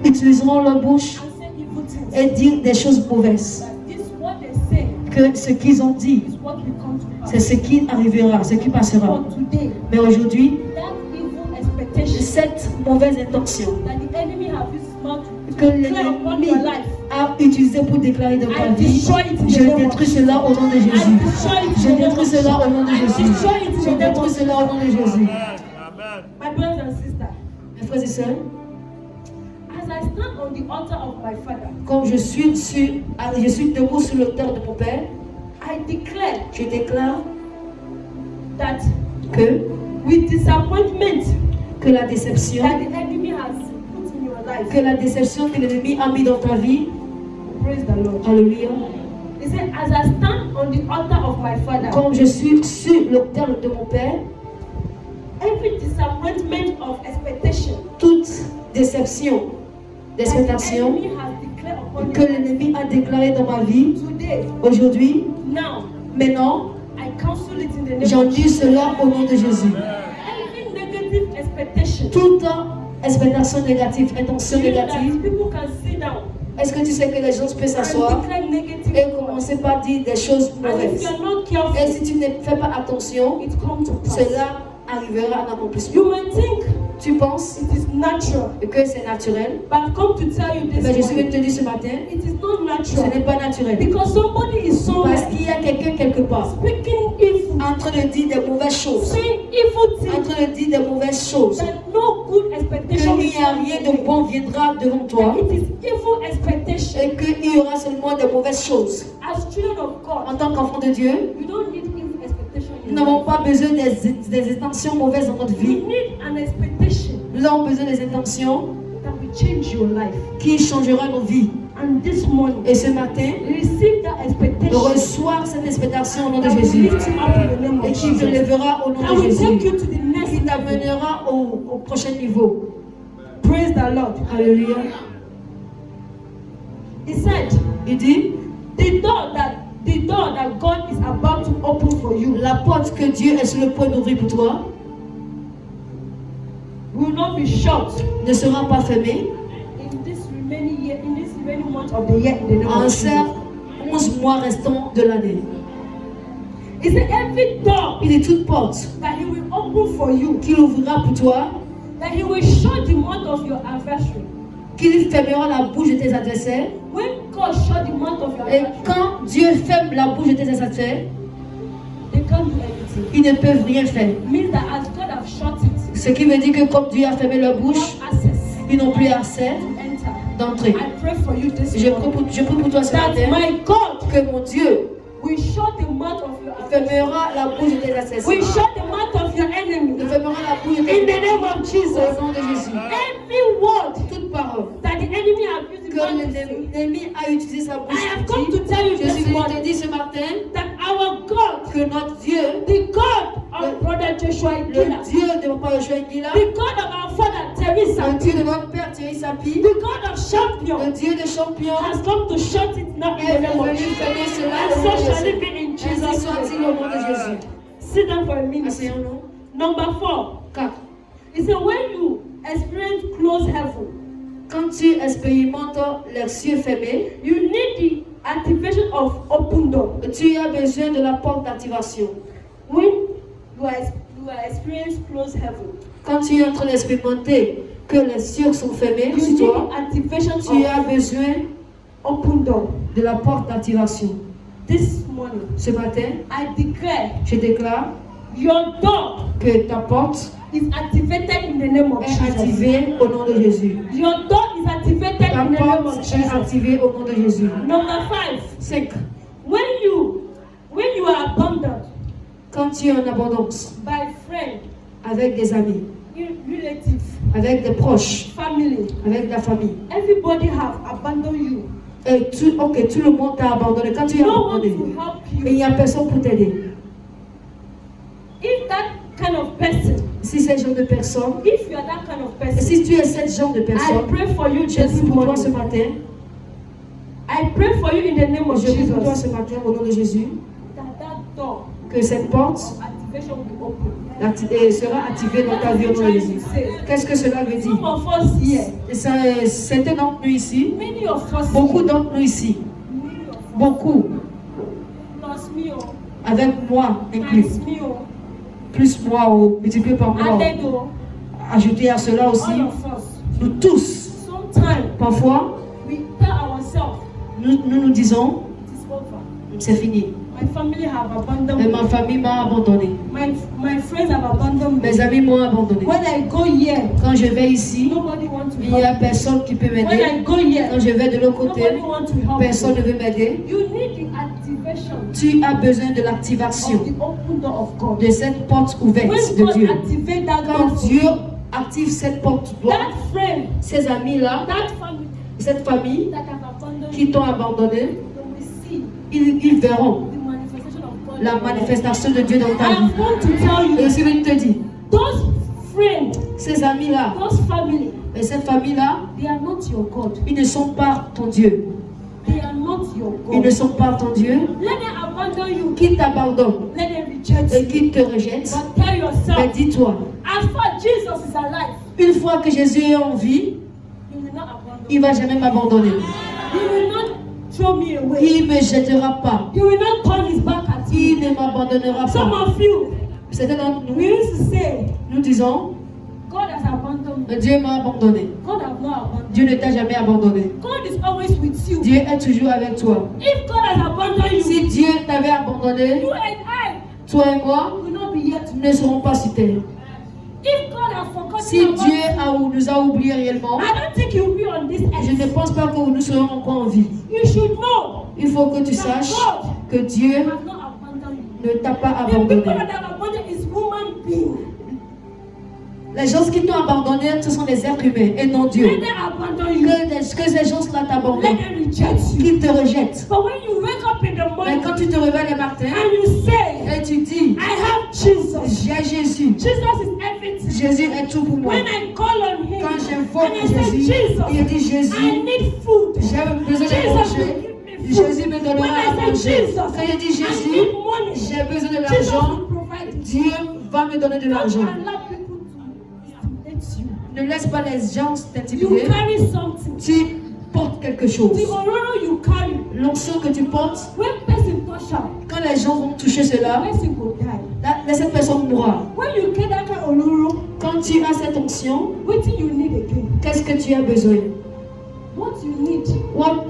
utiliseront leur bouche and say evil things. et dire des choses mauvaises. That this what they say Que ce qu'ils ont dit, is what will come to pass. c'est ce qui arrivera, ce qui passera. But today, Mais aujourd'hui, that evil expectation cette mauvaise intention that the enemy have used his mouth que to declare upon l'ennemi your life, a utilisé pour déclarer dans ta I vie, destroy it in je the name of détruis Jesus. cela au nom de I Jésus. destroy it Je in the name détruis of cela au nom de Jesus. I Jésus. destroy it in Je the name of détruis Jesus. cela au nom de Jésus. My brothers and sisters, Mes frères et sœurs, as I stand on the altar of my father, comme je suis debout sur l'autel de mon Père, I declare je déclare that que with disappointment la déception, that the enemy has put in your life. que la déception que l'ennemi a mis dans ta vie, Praise the Lord. alléluia, He said, as I stand on the altar of my father, comme je suis sur l'autel de mon Père, every disappointment of expectation toute déception, that the d'expectation enemy has declared upon que you l'ennemi a déclaré dans ma vie, today, aujourd'hui, now, maintenant, I cancel it in the name of j'en dis Jesus. cela au nom de Jésus. Every negative expectation. Toute expectation négative, intention You know that négative, people can sit down est-ce que tu sais que les gens peuvent and s'asseoir declare negative et words. commencer par dire des choses And if mauvaises? you are not Et careful, si tu ne fais pas attention, it comes to pass. cela arrivera à l'accomplissement. You might think Tu penses it is natural, que c'est naturel, but I've come to tell you mais this je suis morning, venu te dire ce matin, it is not ce natural. n'est pas naturel. Because somebody is Parce somewhere qu'il y a quelqu'un quelque part speaking evil, en train de dire des mauvaises choses, saying evil en things, train de dire des mauvaises choses, that no good expectation qu'il will n'y a come rien your de way. bon viendra devant toi It is evil expectation. et qu'il y aura seulement des mauvaises choses. As children of God, En tant qu'enfant de Dieu, you don't need evil expectation in nous your n'avons life. pas besoin des intentions mauvaises dans notre You vie. need an expectation Nous avons besoin des intentions that will change your life. qui changeront nos vies. And this morning, Et ce matin, receive that expectation reçois cette expectation au nom de that will Jésus lift you up in the name et of qui te Jesus. lèvera au nom That de will take Jésus, you to the next qui level. t'amènera au prochain niveau. Praise the Lord. Alléluia. He said, Il dit, the door that God is about to open for you la porte que Dieu est sur le point d'ouvrir pour toi will not be shut ne sera pas fermée in this remaining month of the year in the name en of ces Jesus. 11 mois restants de l'année. He said, every door Il dit toute porte that He will open for you, qu'il ouvrira pour toi, that He will shut the mouth of your adversary. qu'il fermera la bouche de tes adversaires. When God shut the mouth of your Et adversary, quand Dieu ferme la bouche de tes adversaires, they can't do anything. ils ne peuvent rien faire. It means that as God have shut it, Ce qui veut dire que comme Dieu a fermé leur bouche, not access ils n'ont plus accès to enter. d'entrer. I pray for you this Je morning prie pour toi ce that matin my God que mon Dieu will shut the mouth of your adversary. fermera la bouche de tes Will adversaires. shut the mouth of your enemy. Il fermera la bouche de In tes the name of Jesus. au nom de Jésus. Every word Toute parole that the enemy has used his que mouth to say, l'ennemi a utilisé sa bouche I have pour come to dire, tell you je this suis venu te morning dire ce matin that our God, que notre Dieu, the God of Brother Joshua le Igila, Dieu de mon père Joshua Ngila, the God of our father Teresa, le Dieu de notre père Thierry Sapi, the God of le champion, Dieu de champion, has come to shut it now in est the name of venu Jesus. fermer cela And au nom so de shall it Jésus. be in Ainsi Jesus' soit-il name. au nom de Jésus. Sit down for a minute. Asseyons-nous. Number 4. 4. He said, when you experience closed heaven, Quand tu expérimentes les cieux fermés, you need the activation of open door. tu as besoin de la porte d'activation. When you are experiencing closed heaven, Quand tu es en train d'expérimenter que les cieux sont fermés you sur need toi, the activation tu as of besoin open door. de la porte d'activation. This morning, Ce matin, I declare je déclare your door que ta porte is activated in the name of est Jesus. activée au nom de Jésus. Your door is activated Ta in the name of porte est Jesus. activée au nom de Jésus. Number 5. 5. When you are abandoned Quand tu es en abondance by friends, avec des amis, relatives, avec des proches, family, avec la famille, everybody have abandoned you. et tout le monde t'a abandonné. Quand tu es No one abandonné, to help et il you. n'y a personne pour t'aider. If that kind of person, Si c'est ce genre de personne, if you are that kind of et person, si tu es ce genre de I personne, pray for you je this prie pour toi ce morning. matin. I pray for you in the name of Je prie pour toi Jesus ce matin au nom de Jésus that door que cette porte of activation will be open. sera activée dans ta vie au nom de Jésus. Qu'est-ce que cela veut Some dire? of us here, Et certains d'entre nous ici, many of us beaucoup here, d'entre nous ici, many of us, beaucoup, plus me, oh, avec moi inclus, times me, oh, plus moi ou multiplié par moi, added, oh, ajouté à cela aussi, all of us. nous tous, Sometimes parfois, we tell ourselves nous disons, it is over. c'est fini. My family have abandoned Et me. ma famille m'a abandonné. My friends have abandoned me. Mes amis m'ont abandonné. When I go here, Quand je vais ici, nobody wants to il n'y a help. personne qui peut When I m'aider. go here, Quand je vais de l'autre nobody côté, wants to help. personne ne veut m'aider. You need the activation Tu as besoin de of l'activation the open door of God. de cette porte ouverte When de God Dieu. activate that Quand door, Dieu active cette porte, that friend, ces amis-là, that family cette famille that have abandoned qui you, t'ont abandonné, they will see ils verront the manifestation of God. la manifestation de Dieu dans I ta vie. am going to tell Et you, je vais te dire, those friends, ces amis-là those family, et cette famille-là, they are not your God. ils ne sont pas ton Dieu. They are not your Ils ne God. sont pas ton Dieu. Let them abandon you. Qui t'abandonne Let them reject et you. qui te rejette, But tell mais yourself, dis-toi, as far as Jesus is alive, une fois que Jésus est en vie, He will not abandon il ne va jamais m'abandonner. you. He will not throw me away. Il ne me jettera pas. He will not turn his back at Il you. ne m'abandonnera Some pas. of you, Certains d'entre we nous, used to say, nous disons, God has abandoned me. Dieu m'a abandonné. God has not abandoned Dieu ne t'a jamais abandonné. you. God is always with you. Dieu est toujours avec toi. If God has abandoned you, Si Dieu t'avait abandonné, you and I toi et moi, will not be here nous today. ne serons pas sur terre. If God has forgotten Si about Dieu you, nous a oubliés réellement, I don't think He will be on this je ne earth. pense pas que nous serons encore en vie. You should know Il faut que tu saches que Dieu He has not abandoned you. ne t'a pas The people abandonné. that have abandoned is human being. Les gens qui t'ont abandonné, ce sont des êtres humains et non Dieu. Let them abandon you. Que ces gens-là Let t'abandonnent, them reject you. qu'ils te rejettent. But when you wake up in the Mais morning quand tu te réveilles le matin and you say, et tu dis, I have Jesus. j'ai Jésus, Jesus is everything. Jésus est tout pour moi. When I call on Him Quand and j'invoque I say, Jésus, il Jesus, dit Jésus, I need food. j'ai besoin de Jesus manger. will give me food. Jésus me When donnera à I say, manger. Jesus, Quand il dit I Jésus, need money. j'ai besoin de Jesus l'argent, will provide it. Dieu va me donner de Don't l'argent. allow people to intimidate you. Ne laisse pas les gens You t'intimider. carry something. Tu portes quelque chose. The oil you carry, L'onction que tu portes, when person touch am, quand les gens vont toucher cela, person go die. cette personne mourra. When you get that kind of oloro, Quand tu as cette onction, wetin you need again? qu'est-ce que tu as besoin? What you need,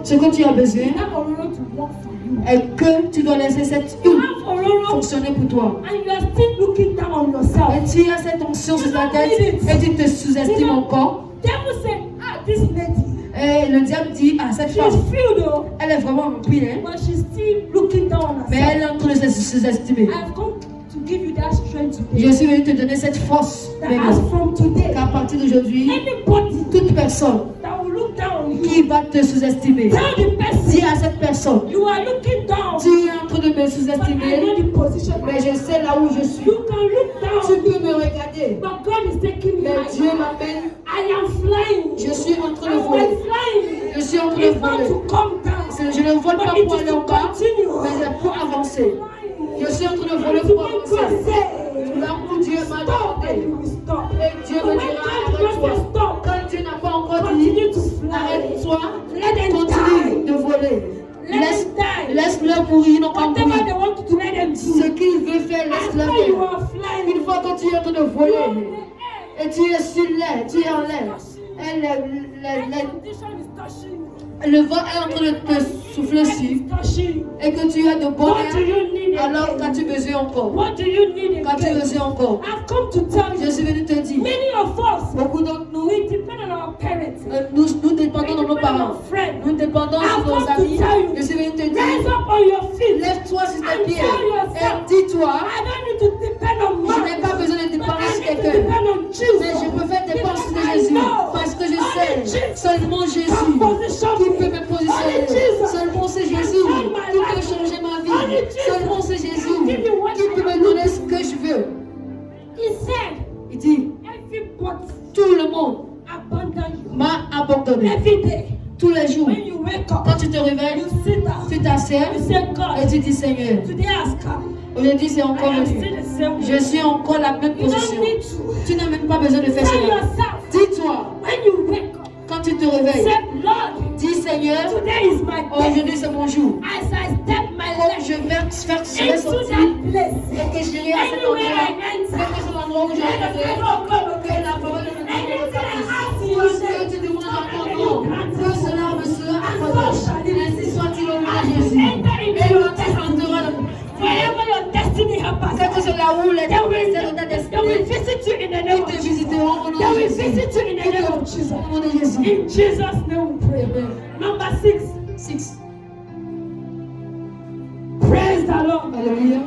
Ce que tu as besoin that oloro to work for you. est que tu dois laisser cette You huile have oloro fonctionner pour toi. and you are still looking down on yourself. Et tu as cette onction sur ta tête et tu te sous-estimes encore. Devil say, this lady, Et le diable dit, ah, cette she's femme, filled though, elle est vraiment remplie, hein? but she's still looking down on Mais herself. elle est en train de se sous-estimer. I've come to give you that strength today. Je suis venu te donner cette force That maintenant. as from today, Qu'à partir d'aujourd'hui, anybody toute personne that will look down on you, qui va te sous-estimer, tell the person dis à cette personne, you are looking down. tu es en train de me But I sous-estimer, know the position. mais je sais là où je suis. You can look Tu down, peux me regarder, but God is taking me mais Dieu higher. m'amène. I am flying. Je suis en train de And by voler. flying, Je suis en train de it's not voler. to come down, Je ne vole pas but it pour is aller en to bas, continue. mais c'est pour avancer. Flying. Je suis en train de voler Until pour when avancer. God say, Là où Dieu m'a stop, and demandé. you will stop. Et Dieu So me when dira, God does arrête-toi. say stop, Quand Dieu n'a pas encore dit, continue to fly. arrête-toi, Let them continue die. de voler. Let them die. Laisse-leur mourir, ils n'ont pas Whatever mourir. they want to do, let them do. Ce qu'il veut faire, laisse-leur After you faire. are flying, Une fois que tu es en train de you are in voler, the air. et tu es sur l'air, tu es en l'air, et And condition is touching you. le vent est en train de te souffler Life dessus, is touching you. et que tu as de bon What do air, you need alors again? qu'as-tu besoin encore? What do you need Qu'as-tu again? besoin encore? I've come to tell Je you, suis venu te dire, many of us, beaucoup d'entre nous, we depend on our parents. nous dépendons de nos We depend on parents. our friends. Nous dépendons I've de nos come to amis. tell you, Je suis venu te Rise dire, up on your feet. lève-toi sur tes And pieds tell yourself, et dis-toi, I don't need to depend on je man. n'ai pas besoin de But dépendre I sur need to quelqu'un. depend on Jesus. Mais je peux faire dépendre Because de I Jésus. know Parce que je only sais, Jesus seulement Jésus can position qui me. peut me Only positionner. Jesus Seulement c'est can Jésus turn my qui peut life. changer ma Only vie. Jesus Seulement c'est Jésus can give me what qui I peut me am donner looking ce que je veux. He said, Il dit, everybody tout le monde abandon you. m'a abandonné. Every day, Tous les jours, when you wake up, quand tu te réveilles, you sit down. tu t'assieds You say, et God, tu dis, Seigneur, today has come. aujourd'hui c'est I encore am venu. still the same way. Je suis encore la même You don't position. need to. Tu n'as même pas besoin de faire Tell cela. yourself, Dis-toi, when you wake up, quand tu te réveilles, say, Lord, dis Seigneur, today is my day. aujourd'hui c'est mon jour. As I step my Quand leg je vais into sortir that place, et que j'irai à cet anywhere endroit, I enter, quel que soit l'endroit où je let vais the aller, favor of God que locate la me. parole de Dieu me Anything I localise. ask Tout in ce your que name, tu demandes en ton Father, nom, you grant que cela me sera accordé. Ainsi soit-il au nom de Jésus. Et quand tu entreras in the name of Ils te Jesus. visiteront au nom They de will Jésus. visit you in the name of Jesus. Au nom de Jésus. In Jesus' name we pray. Amen. Number 6. 6. Praise the Lord. Alléluia.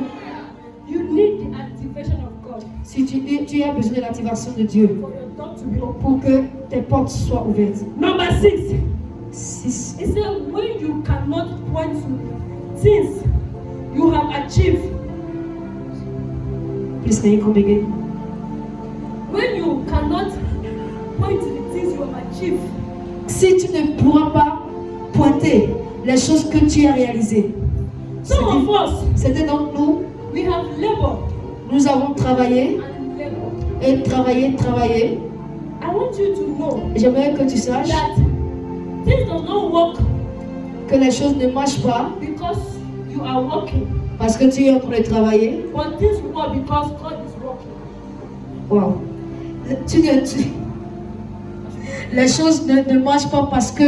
You need the activation of God Si tu as besoin de l'activation de Dieu for your door to be open. pour que tes portes soient ouvertes. Number 6. 6. He said, when you cannot point to things you have achieved, Please can you come again? when you cannot point to the things you have achieved, Si tu ne pourras pas pointer les choses que tu as réalisées. some of us, C'était donc nous, we have labored nous avons travaillé and labored. et travaillé. I want you to know J'aimerais que tu saches that things do not work que les choses ne marchent pas because you are working, parce que tu es en train de travailler. but things work because God is working. Wow. Les choses ne marchent pas parce que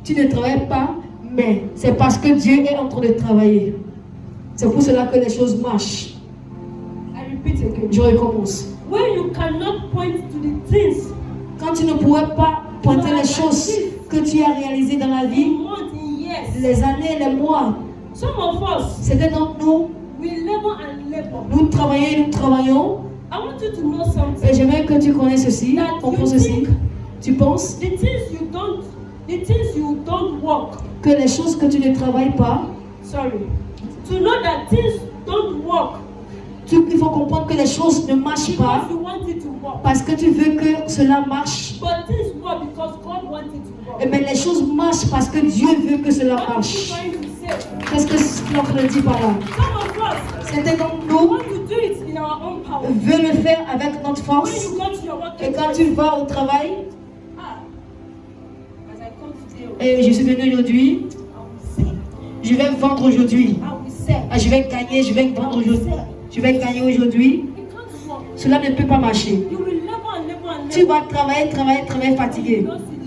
tu ne travailles pas, mais c'est parce que Dieu est en train de travailler. C'est pour cela que les choses marchent. I repeat again. Je recommence. When you cannot point to the things Quand tu ne pourrais pas pointer les choses que tu as réalisées dans la vie, in months, in years, les années, les mois, some of us, c'était donc nous. we labor and labor. Nous travaillons. I want you to know something. Et j'aimerais que tu connaisses ceci, comprends ceci. Tu penses The things you don't work. que les choses que tu ne travailles pas, Sorry. To know that things don't work il faut comprendre que les choses ne marchent pas because you want it to work. parce que tu veux que cela marche. But things work because God wants it to work. Mais les choses marchent parce que Dieu veut que cela What is marche. he trying to say? Qu'est-ce que l'autre dit par là? Some of us, C'était donc we nous, want to do it in our own power. veut le faire avec notre When force. you go to your work, Et quand tu vas au travail, as I come today, et je suis venu aujourd'hui, I will say, je vais vendre aujourd'hui. I will say, Je vais gagner, je vais vendre aujourd'hui. Je vais gagner aujourd'hui. it can't work. Cela ne peut pas marcher. You will labor and labor and Tu labor. vas travailler You fatigué. don't see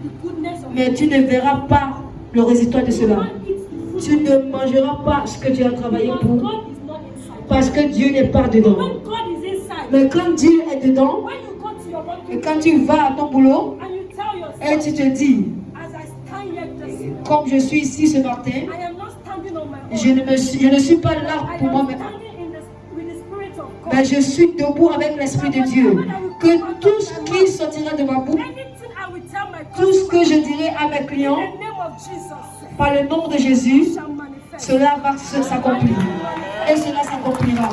the goodness of Mais tu ne verras pas le résultat de You cela. can't eat the Tu fruit ne mangeras pas ce que tu as travaillé because pour. God is not inside. Parce que Dieu n'est pas dedans. When God is inside, Mais quand Dieu est dedans, when you go to your work et quand tu vas à ton boulot, and you tell et yourself, tu te dis, as I stand here this morning, comme je suis ici ce matin, I am not standing on my own. je ne suis pas là I pour am moi-même. standing with the Spirit of God. Mais je suis debout avec l'Esprit de Dieu. Que tout ce qui sortira de ma bouche, Anything I will tell my tout ce customers que je dirai à mes in clients, the name of Jesus par le nom de Jésus, shall manifest. cela va s'accomplir. Et cela s'accomplira.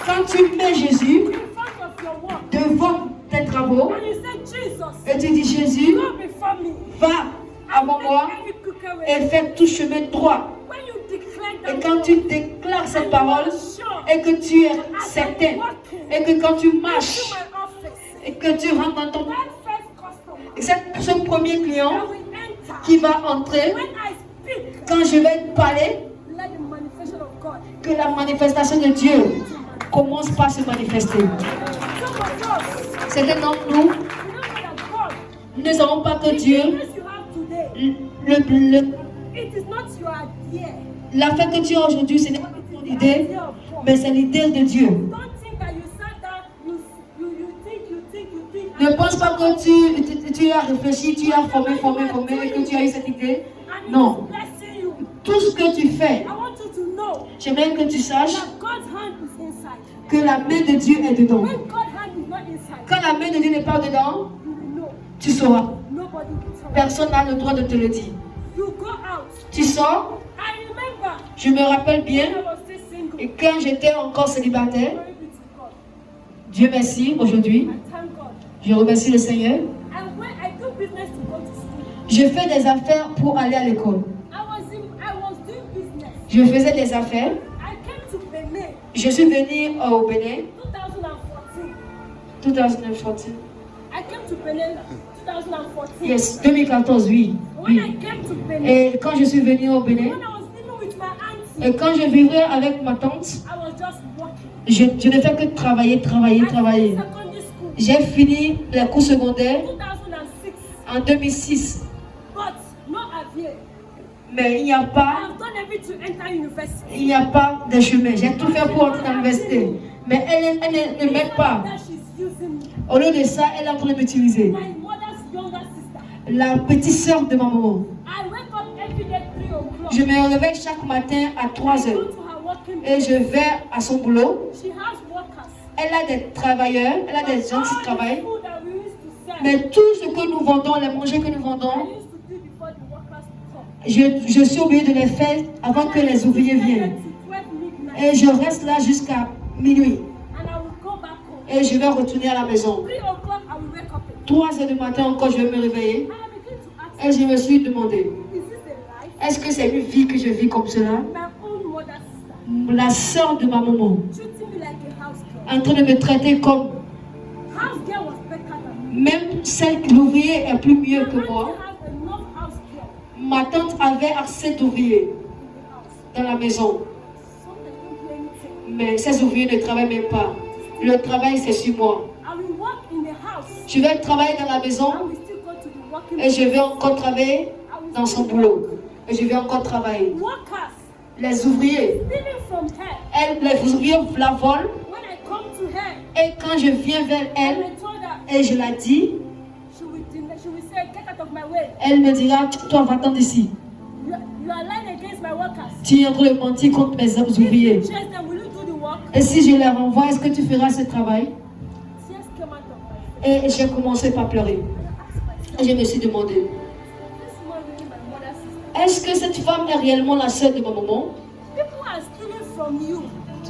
Quand tu mets Jésus In front of your work, devant tes travaux, and you say, Jesus, et tu dis Jésus, go before me. va avant moi Every crooked way. et fais tout chemin droit. When you declare Et that quand word, tu déclares cette parole et que tu es certain et que quand tu marches to my office, et que tu rentres dans ton... that first customer Et ce premier client that will enter, qui va entrer, when I speak, quand je vais parler, let the manifestation of God. que la manifestation de Dieu commence par se manifester. Some of us, C'était donc nous, we don't know that God, nous ne savons pas que the Dieu, business you have today, it is not your idea. l'affaire que tu as aujourd'hui, ce n'est pas ton idée, mais c'est l'idée de Dieu. Don't think that you sat down, you think. Ne pense pas que tu as réfléchi, tu as formé et que tu as eu cette idée. And Non. it is blessing you. Tout ce que tu fais, I want you to know j'aimerais que tu saches that God's hand is inside. que la main de Dieu est dedans. When God's hand is not inside, Quand la main de Dieu n'est pas dedans, you will know. tu sauras. Nobody will tell you. Personne n'a le droit de te le dire. You go out. Tu sors, I remember je me rappelle bien, when I was still single. et quand j'étais encore célibataire, Glory be to God. Dieu merci, aujourd'hui, I thank God. je remercie le Seigneur. And when I do business to go to school, Je fais des affaires pour aller à l'école. I was doing business. Je faisais des affaires. I came to Benin Je suis venue au Bénin, 2014. 2014. I came to Benin 2014. Yes, 2014, oui. When I oui. came to Benin, Et quand je suis venue au Bénin, when I was living with my auntie, et quand je vivais avec ma tante, I was just working. je ne fais que travailler. I finished secondary school J'ai fini les cours secondaires 2006, en 2006. but no avier. Mais il n'y a I pas, have done everything to enter university. de chemin. J'ai tout fait pour entrer dans l'université. Mais elle ne m'aide pas. That she's using me. Au lieu de ça, elle est en train de m'utiliser. My mother's younger sister. La petite sœur de ma maman. I wake up every day 3 o'clock. Je me réveille chaque matin à 3 I go heures. to her working Et place. je vais à son boulot. She has workers. Elle a des travailleurs, elle a des gens qui All the travaillent. food that we used to sell, Mais tout ce que nous vendons, les manger que nous I vendons, used to do before the workers come. je suis obligée de les faire avant que les ouvriers viennent. To 12 midnight. Et je reste là jusqu'à minuit. And I will go back home. Et je vais retourner à la maison. 3 o'clock, I will wake up again. 3 heures du matin encore, je vais me réveiller. And I begin to ask, Et je me suis demandé, is this a life? est-ce que c'est une vie que je vis comme cela? My own mother's sister, La sœur de ma maman, treating me like a house girl. en train de me traiter comme, House girl was better than me. même celle, l'ouvrier est plus mieux My que auntie moi. has enough house girl Ma tante avait assez d'ouvriers in the house. dans la maison. Some they don't do anything. Mais ces ouvriers ne travaillent même pas. Le travail, c'est sur moi. I will work in the house. Je vais travailler dans la maison I will still go to the working et je place. vais encore travailler dans son boulot. Et je vais encore travailler. Workers Les ouvriers, stealing from her. les ouvriers la volent. When I come to her, Et quand je viens vers and elle I told her, et je la dis, she will say, get out of my way. elle me dira, toi va-t'en d'ici. You are lying against my workers. Tu es en train de mentir contre mes ouvriers. If you chase them, will you do the work? Et si je les renvoie, est-ce que tu feras ce travail? Tears came out of my face. Et j'ai commencé par pleurer. And I asked myself, Et je me suis demandé, this woman really my mother's sister? est-ce que cette femme est réellement la sœur de ma maman? People are stealing from you.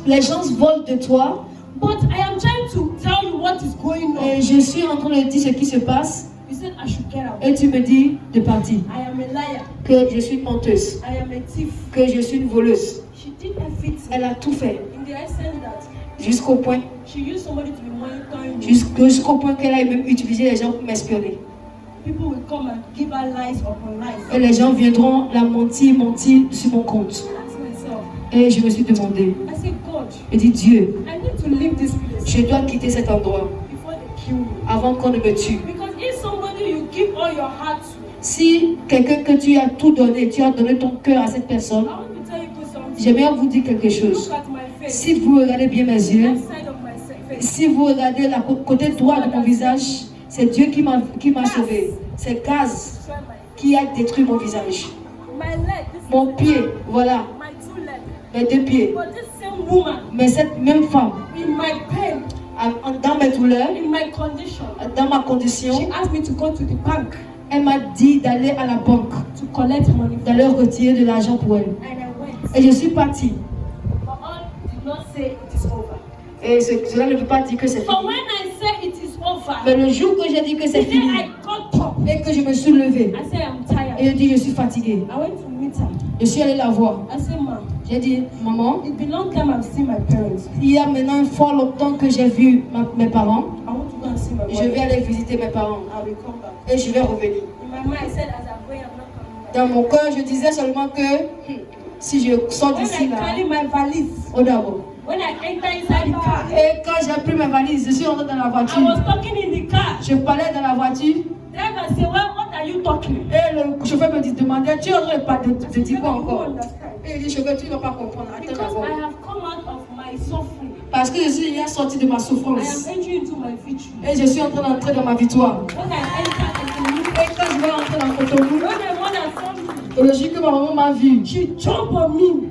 Les gens volent de toi But I am trying to tell you what is going on. et je suis en train de dire ce qui se passe You said I should get out. et tu me dis de partir. I am a liar. Que je suis une menteuse, I am a thief. que je suis une voleuse. She did everything. Elle a tout fait In the essence that jusqu'au point, she used somebody to be monitoring me. jusqu'au point qu'elle a même utilisé les gens pour m'espionner. People will come and give her lies upon lies. Et les gens viendront la mentir sur mon compte. I asked myself, Et je me suis demandé, I said, God, je dis Dieu, I need to leave this place je dois quitter cet endroit before they kill me. avant qu'on ne me tue. Because if somebody you give all your heart to, Si quelqu'un que tu as tout donné, tu as donné ton cœur à cette personne, I want to tell you something. j'aimerais vous dire quelque chose. Look at my face. Si vous regardez bien mes yeux, Left side of my face. si vous regardez le côté droit de mon visage, c'est Dieu qui m'a sauvé. C'est Gaz Destroy my face. qui a détruit mon visage. My leg. This Mon is pied, voilà, my 2 legs. mes 2 pieds. But this same woman, Mais cette même femme, in my pain, dans mes douleurs, in my condition, dans ma she condition, asked me to go to the bank elle m'a dit d'aller à la banque, to collect money. d'aller retirer de l'argent pour elle. And I went. Et je suis partie. But all did not say it is over. Et cela ne veut pas dire que c'est But fini. when I say it is over, Mais le jour que j'ai dit que c'est the day fini I got up, et que je me suis levée I said I'm et tired. je dis je suis fatiguée, I went to meet her. je suis allée la voir. I said, Mom, J'ai dit maman, it's been a long time I've seen my parents. il y a maintenant fort longtemps que j'ai vu mes parents. I want to go and see my Je vais mother. aller visiter mes parents I will come back. et je vais revenir. In my mind, I said, as I'm going, I'm not coming back. Dans mon cœur, je disais seulement que si je sors When d'ici I là, carry my valise, au d'abord. when I enter inside the car, Et quand j'ai pris mes valises, je suis rentrée dans la I was voiture. talking in the car. Je parlais dans la voiture Driver said, well, what are you talking? et le chauffeur me demandait, tu n'aurais pas de dire quoi You encore? understand? Et il dit, chauffeur, tu ne vas pas comprendre. Attends Because d'abord. I have come out of my suffering. Parce que je suis déjà sortie de ma I souffrance. am entering into my victory. Et je suis en train d'entrer dans ma victoire. When I enter into me, Et quand je vais entrer dans Cotonou, when my mother saw me, et le jour que ma maman m'a vu, she jumped on me.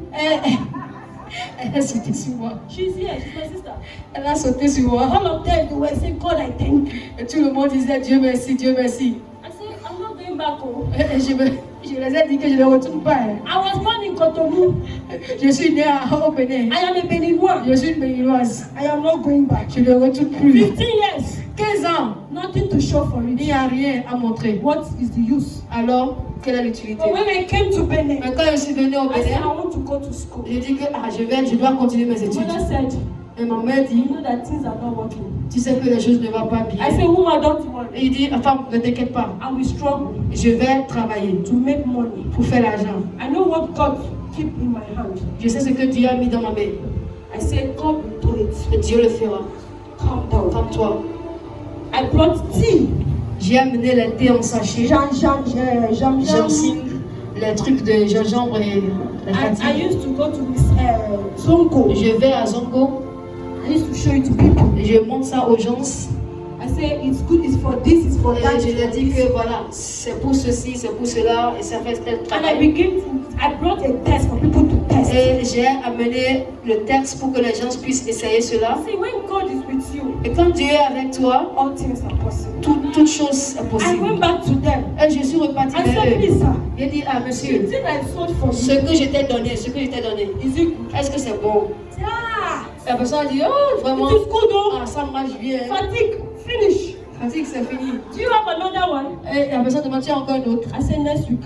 elle a sauté sur moi. She's here, she's my sister. Elle a sauté sur moi. All of them, they were saying, God, I thank you. Et tout le monde disait Dieu merci, Dieu merci. I said, I'm not going back home. Et je les ai dit que je ne retourne pas. Hein. I was born in Cotonou. Je suis née au Bénin. I am a Beninois. Je suis une béninoise. I am not going back. Je ne retourne plus. 15 years, 15 ans, nothing to show for il it. n'y a rien à montrer. What is the use? Alors, quelle est l'utilité? But when I came to Benin, Mais quand je suis venue au I said, I Bénin, want to go to school. j'ai dit que je dois continuer mes My études. mother said, Et ma mère dit, you know that things are not working. tu sais que les choses ne vont pas bien. I said, woman, don't worry. Et il dit, femme, ne t'inquiète pas, I will struggle je vais travailler to make money. pour faire l'argent. I know what God keep in my hand. Je sais ce que Dieu a mis dans ma main. I said, God will do it. Et Dieu le fera. Calm down. Comme toi. I brought tea. J'ai amené les thés en sachet. Jam. J'enseigne les trucs de gingembre et les I fatigues. used to go to this Zongo. Je vais à Zongo. I used to show it to people. Je montre ça aux gens. I say it's good, it's for this, it's for Et that. je leur dis que voilà, c'est pour ceci, c'est pour cela, et ça fait tel And I travail. I brought a test for people to test. Et j'ai amené le texte pour que les gens puissent essayer cela. See, when God is with you, Et quand Dieu est avec toi, all things are possible. toute chose est I possible. went back to them. Et je suis reparti I said, vers eux. please, sir, J'ai dit, ah the monsieur, thing I sold for ce you, que je t'ai donné, is it, est-ce que c'est bon? ah, La personne a dit, oh vraiment, it is good, though. ah, ça marche bien. Fatigue, finish. Fatigue, c'est fini. Do you have another one? Et la personne demande, tu as encore un autre? I said, next week.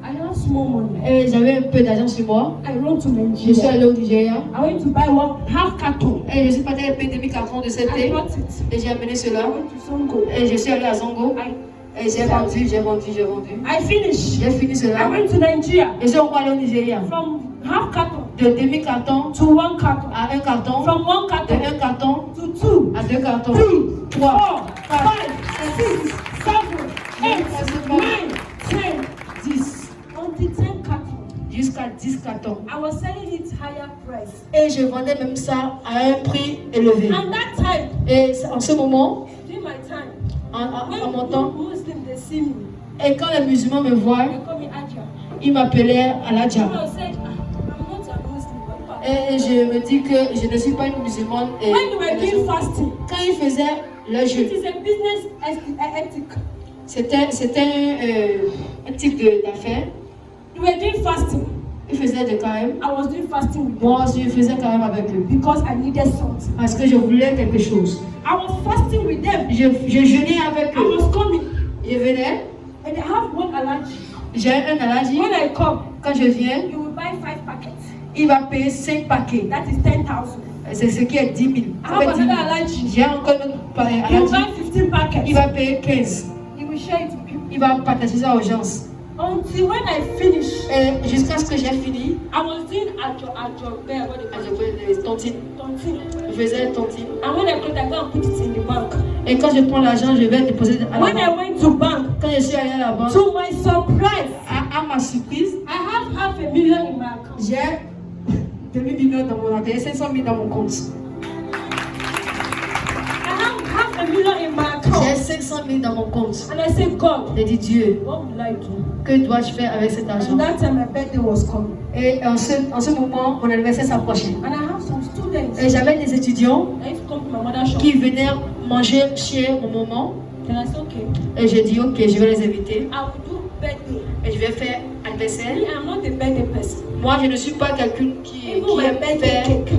I have small money. Et j'avais un peu d'argent sur moi. I went to Je suis Nigeria. allé au Nigeria. I went to buy one half carton. Et je suis parti avec mes demi-cartons de cette I thé. bought it. Et j'ai amené I cela. went to Songo. Et je suis allé à Zongo. Et j'ai vendu. I finished. J'ai fini I cela. went to Nigeria. Et j'ai encore allé au Nigeria. From half carton De demi-carton to one carton. à un carton. From one De carton un carton to two, à deux cartons. 3, 3, 4, 5, 6, 7, 8, 9, 10. 10. Until 10 carton. Jusqu'à 10 cartons. I was selling it higher price. Et je vendais même ça à un prix élevé. And that time, Et en ce moment, during my time, en mon temps, when Muslims they see me, et quand les musulmans me voient, they call me Aja. ils m'appelaient Aladja. I said, I'm not a Muslim. But Et je me dis que je ne suis pas une musulmane. Et when we were doing fasting, quand ils faisaient le it jeûne, is a business ethic. c'était un type d'affaire. We were doing fasting. Ils faisaient de carême. I was doing fasting with them Moi aussi, je faisais carême avec eux. because I needed something. Parce que je voulais quelque chose. I was fasting with them. Je jeûnais avec I eux. was coming. Je venais. And I have one allergy. J'ai un allergie. When I come, Quand je viens, you will buy 5 packets. il va payer 5 paquets. That is 10,000. C'est ce qui est 10 000. I Ça have fait 10 000. another allergy. J'ai encore une autre You will allergie. buy 15 packets. Il va payer 15. You will share it with people. Il va partager ça aux gens. Until when I finish, Et jusqu'à ce que j'ai fini, I was doing ajo bear, what they call je faisais des tontines. tontine. Je faisais des tontines. And when I close, I go and put it in the bank. Et quand je prends l'argent, je vais déposer à la When I banque. went to bank, Quand je suis allé à la banque, to my surprise, à ma surprise, I have $500,000 in my account. j'ai demi-million dans mon compte, 500 000 dans mon compte. I have $500,000 in my J'ai account. 500 000 dans mon compte. And I said, God, J'ai dit, Dieu, what will I do? que dois-je faire avec cet argent? And that time my birthday was coming. Et en ce moment, mon anniversaire s'approchait. And I have some students. Et j'avais des étudiants I used to come to my mother's shop. qui venaient manger chez mon maman. And I said, okay, Et j'ai dit, ok, je vais les inviter. I will do birthday. Et je vais faire anniversaire. Me, I'm not a birthday person. Moi, je ne suis pas quelqu'un qui Even my aime birthday faire cake,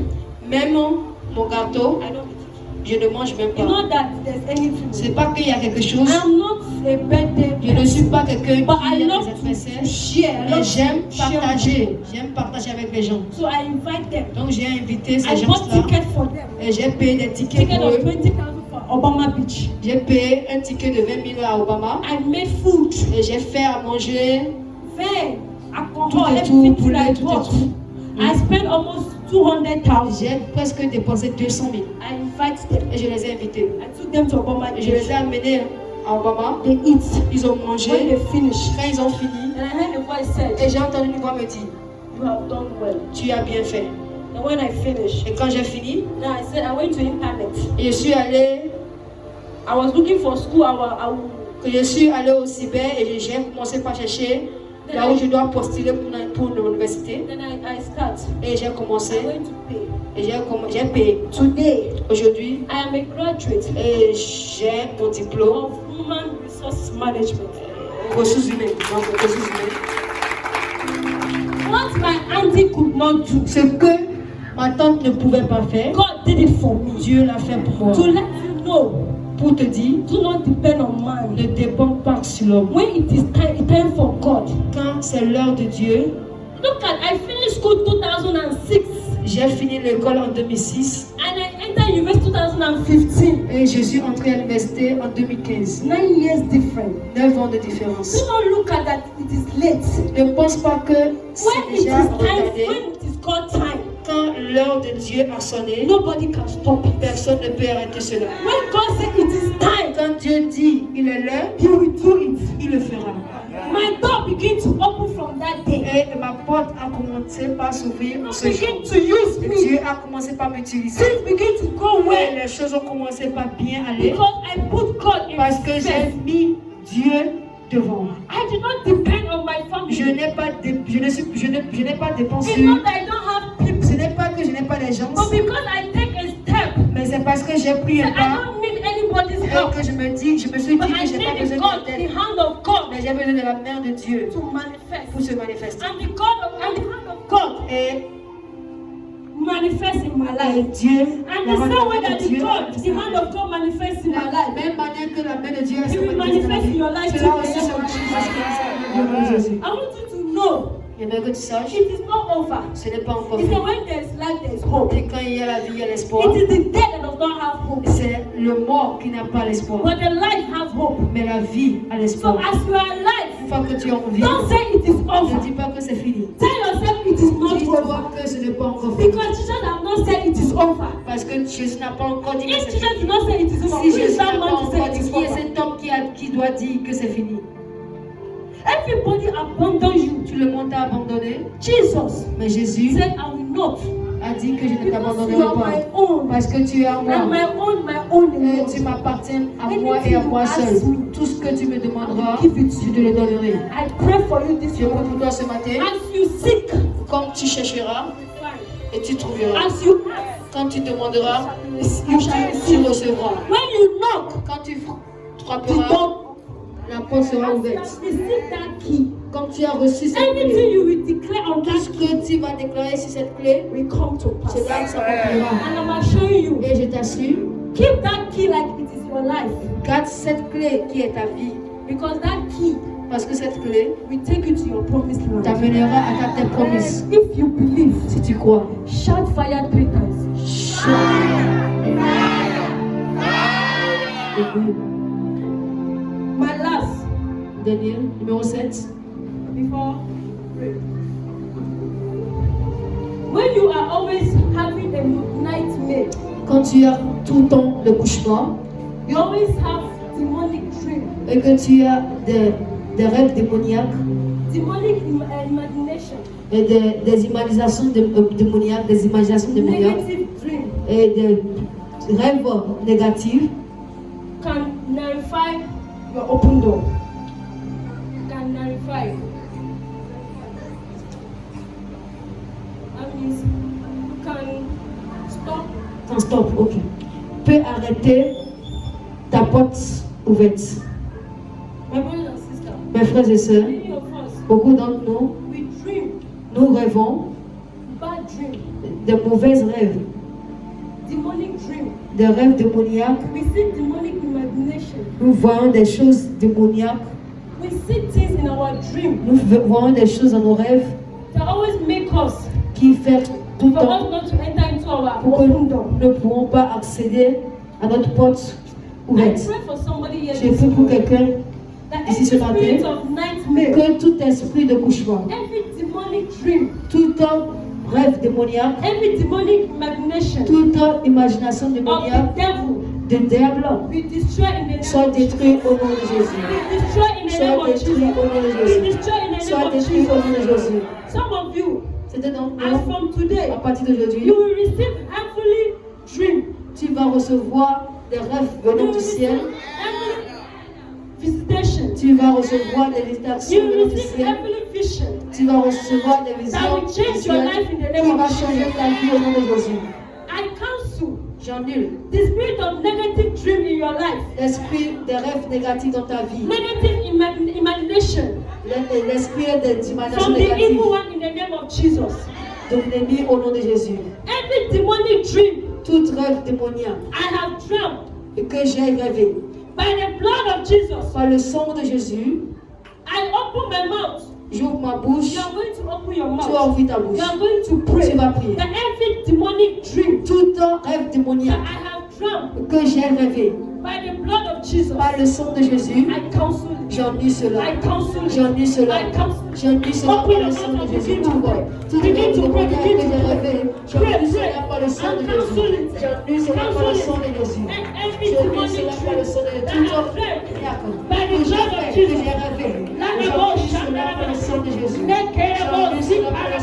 même mon gâteau. I don't eat it. Je ne mange même It's pas. not that there's anything. C'est pas qu'il y a quelque chose. I'm not a birthday Je ne suis pas quelqu'un but qui I aime love les to anniversaires. share. I Mais love j'aime to share. partager. J'aime partager avec les gens. So I invite them. Donc j'ai invité ces I bought gens-là. tickets for them. Et j'ai payé des tickets Ticket pour of eux. 20,000 for Obama Beach. J'ai payé un ticket de 20 000 à Obama. I made food. Et j'ai fait à manger Fair. tout Alcohol. et tout, Everything poulet, I tout bought. et tout. I spent almost 200,000. J'ai presque dépensé 200 000. I invite them. Et je les ai invités. I took them to Obama Et je les Beach. ai amenés à Obama. They eat. Ils ont When mangé. they finish, Quand ils ont fini, and I heard a voice said, et j'ai entendu une voix me dire, you have done well. tu as bien fait. And when I finished, Et quand j'ai fini, now I said I went to internet. et je suis allé For school. que je suis allé au cyber et j'ai commencé par chercher là où je dois postuler pour l'université. Then I start. Et j'ai I'm commencé going to pay. et j'ai payé. Today, Aujourd'hui, I am a graduate et j'ai mon diplôme of Human Resource Management. ressources humaines. Donc, ressources humaines. What my auntie could not do, Ce que ma tante ne pouvait pas faire, God did it for me. Dieu l'a fait pour moi. To let you know, Pour te dire, do not depend on man. ne dépend pas sur l'homme. When it is time for God. Quand c'est l'heure de Dieu, Look at, I finished school 2006 j'ai fini l'école en 2006 and I entered university 2015. et je suis entrée à l'université en 2015. 9 years different. 9 ans de différence. Do not look at that it is late. Ne pense pas que When c'est it is déjà time, retardé. when it is God time, Quand l'heure de Dieu a sonné, nobody can stop it. personne ne peut arrêter cela. When God says it is time, Quand Dieu dit il est l'heure, He will do it. il le fera. My door began to open from that day. Et ma porte porte a commencé par s'ouvrir en ce begin jour. to use Et me. Dieu a commencé par m'utiliser. Things begin to go Et well les choses ont commencé par bien aller. because I put God in Parce que j'ai first. mis Dieu devant. I did not depend on my Je family. n'ai pas, je n'ai pas dépensé. It's not that I don't have people, Ce n'est pas que je n'ai pas les gens, but because I take a step, mais c'est parce que j'ai pris un I pas don't need anybody's et help. que je me suis dit But que I j'ai pas need besoin God, de the l'aide. hand of God, Mais j'ai besoin de la main de Dieu to manifest. pour se manifester. And the hand of God Et manifests in my life. Dieu, And la the main same way de that Dieu, the hand of God manifests in my la life. même manière que la main de Dieu He se will manifeste dans manifest in la your vie. life Cela too. aussi se manifeste dans la vie de Jésus. I want you to know J'aimerais que tu saches, it is not over. ce n'est pas encore It's fait. that when there's life, there's hope. Et quand il y a la vie, il y a l'espoir. It is the dead that does not have hope. C'est le mort qui n'a pas l'espoir. But the life has hope. Mais la vie a So l'espoir. as you are alive, Une fois que tu es en vie, don't say it is ne over. dis pas que c'est fini. Tell yourself it is not over. Dis-toi que ce n'est pas encore fini. Because Jesus have not said it is over. Parce que Jésus n'a pas encore dit que If c'est Jesus fini. did not say it is over, Si who is Jésus n'a that pas man to encore say it dit, is qui est over? cet homme qui doit dire que c'est fini? Everybody abandon you. Tout le monde t'a abandonné, Jesus mais Jésus said, I will not. a dit que je ne Because you t'abandonnerai are my pas. own. Parce que tu es à And moi. my own Et alone. tu m'appartiens à moi et à moi seul. Tout ce que tu me demanderas, je te le donnerai. I pray for you this Je prie morning. pour toi ce matin. As you seek, Comme tu chercheras et tu trouveras. as you ask, Quand tu demanderas, you shall tu receive. recevras. When you knock, Quand tu the frapperas, door, la porte sera as you ouverte. have received that key, Comme tu as reçu cette anything clé, you will declare on tout that ce key que tu vas déclarer sur cette clé, will come to pass. cela s'accomplira. And I'm assuring you, Et je t'assure, keep that key like it is your life. garde cette clé qui est ta vie. Because that key Parce que cette clé will take you to your promised land. t'amènera à ta promesse. If you believe, Si tu crois. shout fire 3 times. My last, Daniel, numéro 7. before when you are always having a nightmare, Quand tu as tout le temps le cauchemar you always have demonic dream, et que tu as des rêves démoniaques demonic imagination, et des imaginations démoniaques, negative dream et des rêves négatifs, can nullify your open door. Can nullify. That means can stop. Attends, stop, ok. Peut arrêter ta porte ouverte. My brothers and sisters, Mes frères et sœurs, many of us, beaucoup d'entre nous, we dream nous rêvons bad dream, de mauvais rêves, demonic dream. des rêves démoniaques. We see demonic imagination. Nous voyons des choses démoniaques. We see things in our dream Nous voyons des choses dans nos rêves that always make us qui font tout le for temps us not to enter into our pour que open nous door. ne pourrons pas accéder à notre porte I ouverte. pray for somebody here J'ai this pris pour morning quelqu'un that ici every ce matin spirit of nightmare, que tout esprit de cauchemar, every demonic dream, tout rêve démoniaque, every demonic imagination toute imagination of démoniaque the devil de diable be destroyed in the name soit of Jesus. détruit au nom de Jésus. Be destroyed in the Soit name of détruit Jesus. au nom de Be Jésus. destroyed in the Soit name of détruit au nom de Jesus. Jésus. Some of you, C'était donc as nous, from today, à partir d'aujourd'hui, you will receive heavenly dream. tu vas recevoir des rêves You venant will du receive ciel. heavenly visitation. Tu vas recevoir des visitations You will venant du receive ciel. heavenly vision Tu vas recevoir des that visions will du change your ciel life in the qui name va of changer Jesus. ta vie au nom de Jésus. I cancel J'annule the spirit of negative dream in your life, l'esprit des rêves négatifs dans ta vie, negative imagination l'esprit d'imagination from the négative evil one in the name of Jesus. de l'ennemi au nom de Jésus. Every demonic dream Tout rêve démoniaque I have dreamt et que j'ai rêvé by the blood of Jesus, par le sang de Jésus, I open my mouth. j'ouvre ma bouche, You are going to open your tu mouth. vas ouvrir ta bouche. You are going to pray Tu vas prier. that every demonic dream Tout rêve that démoniaque I have dreamt que j'ai rêvé by the blood of Jesus, par le sang de Jésus, I cancel it. j'ennuie cela. I cancel it. J'ennuie cela. I cancel it. J'ennuie cela par le sang de Jésus. Tout rêve démoniaque que j'ai rêvé, j'ennuie cela par le sang de Jésus. J'ennuie cela par le sang de Jésus. And every J'ennuie demonic cela par le dream sang de Jésus. that Tout I have dreamt rêve que j'ai rêvé, j'ennuie cela par le sang de Jésus. J'ennuie cela par le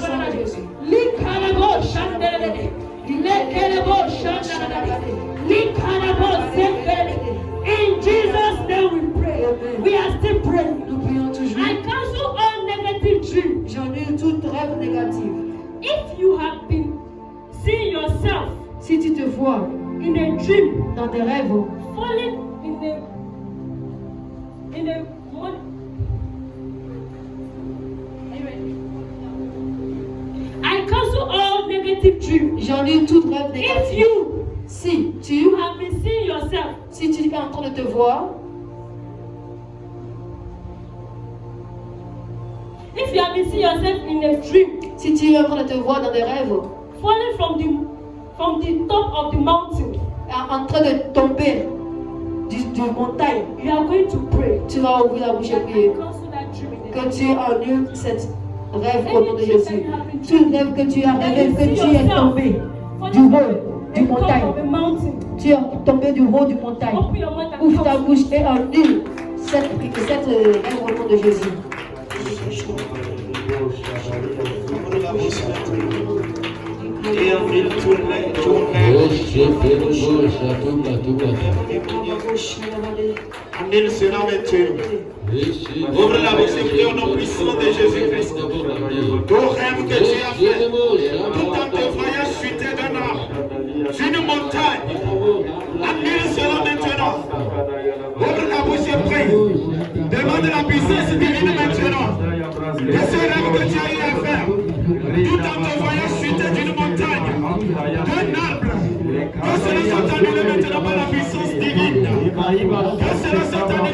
rêve négatif. If you have been seeing yourself Si tu te vois in a dream, dans des rêves, falling in a mon- I cancel all negative dreams. j'annule tout rêve If négatif. you Si you have been seeing yourself si tu es en train de te voir, if you have been seeing yourself in a dream, si tu es en train de te voir dans des rêves, falling from the top of the mountain, en train de tomber du montagne, you are going to pray. tu vas ouvrir la bouche et I prier. cancel that dream in the Que tu annules cette rêve au nom de Jésus. Tout rêve que tu as rêvé, que tu es tombé du haut du montagne. top of a mountain. Tu es tombé du haut du montagne. Open your mouth and Ouvre ta cancel. bouche et annule cette rêve au nom de Jésus. Et annule tout annule cela maintenant. Ouvre la bouche et prie au nom puissant de Jésus-Christ. Tout rêve que tu as fait, tout en te voyant chuter d'un arbre, une montagne, annule cela maintenant. Ouvre la bouche et prie. Demande la puissance divine maintenant. Et ce rêve que tu as eu à faire, tout en te voyant chuter d'une montagne, d'un arbre, que cela soit annulé maintenant par la puissance divine. Que cela soit annulé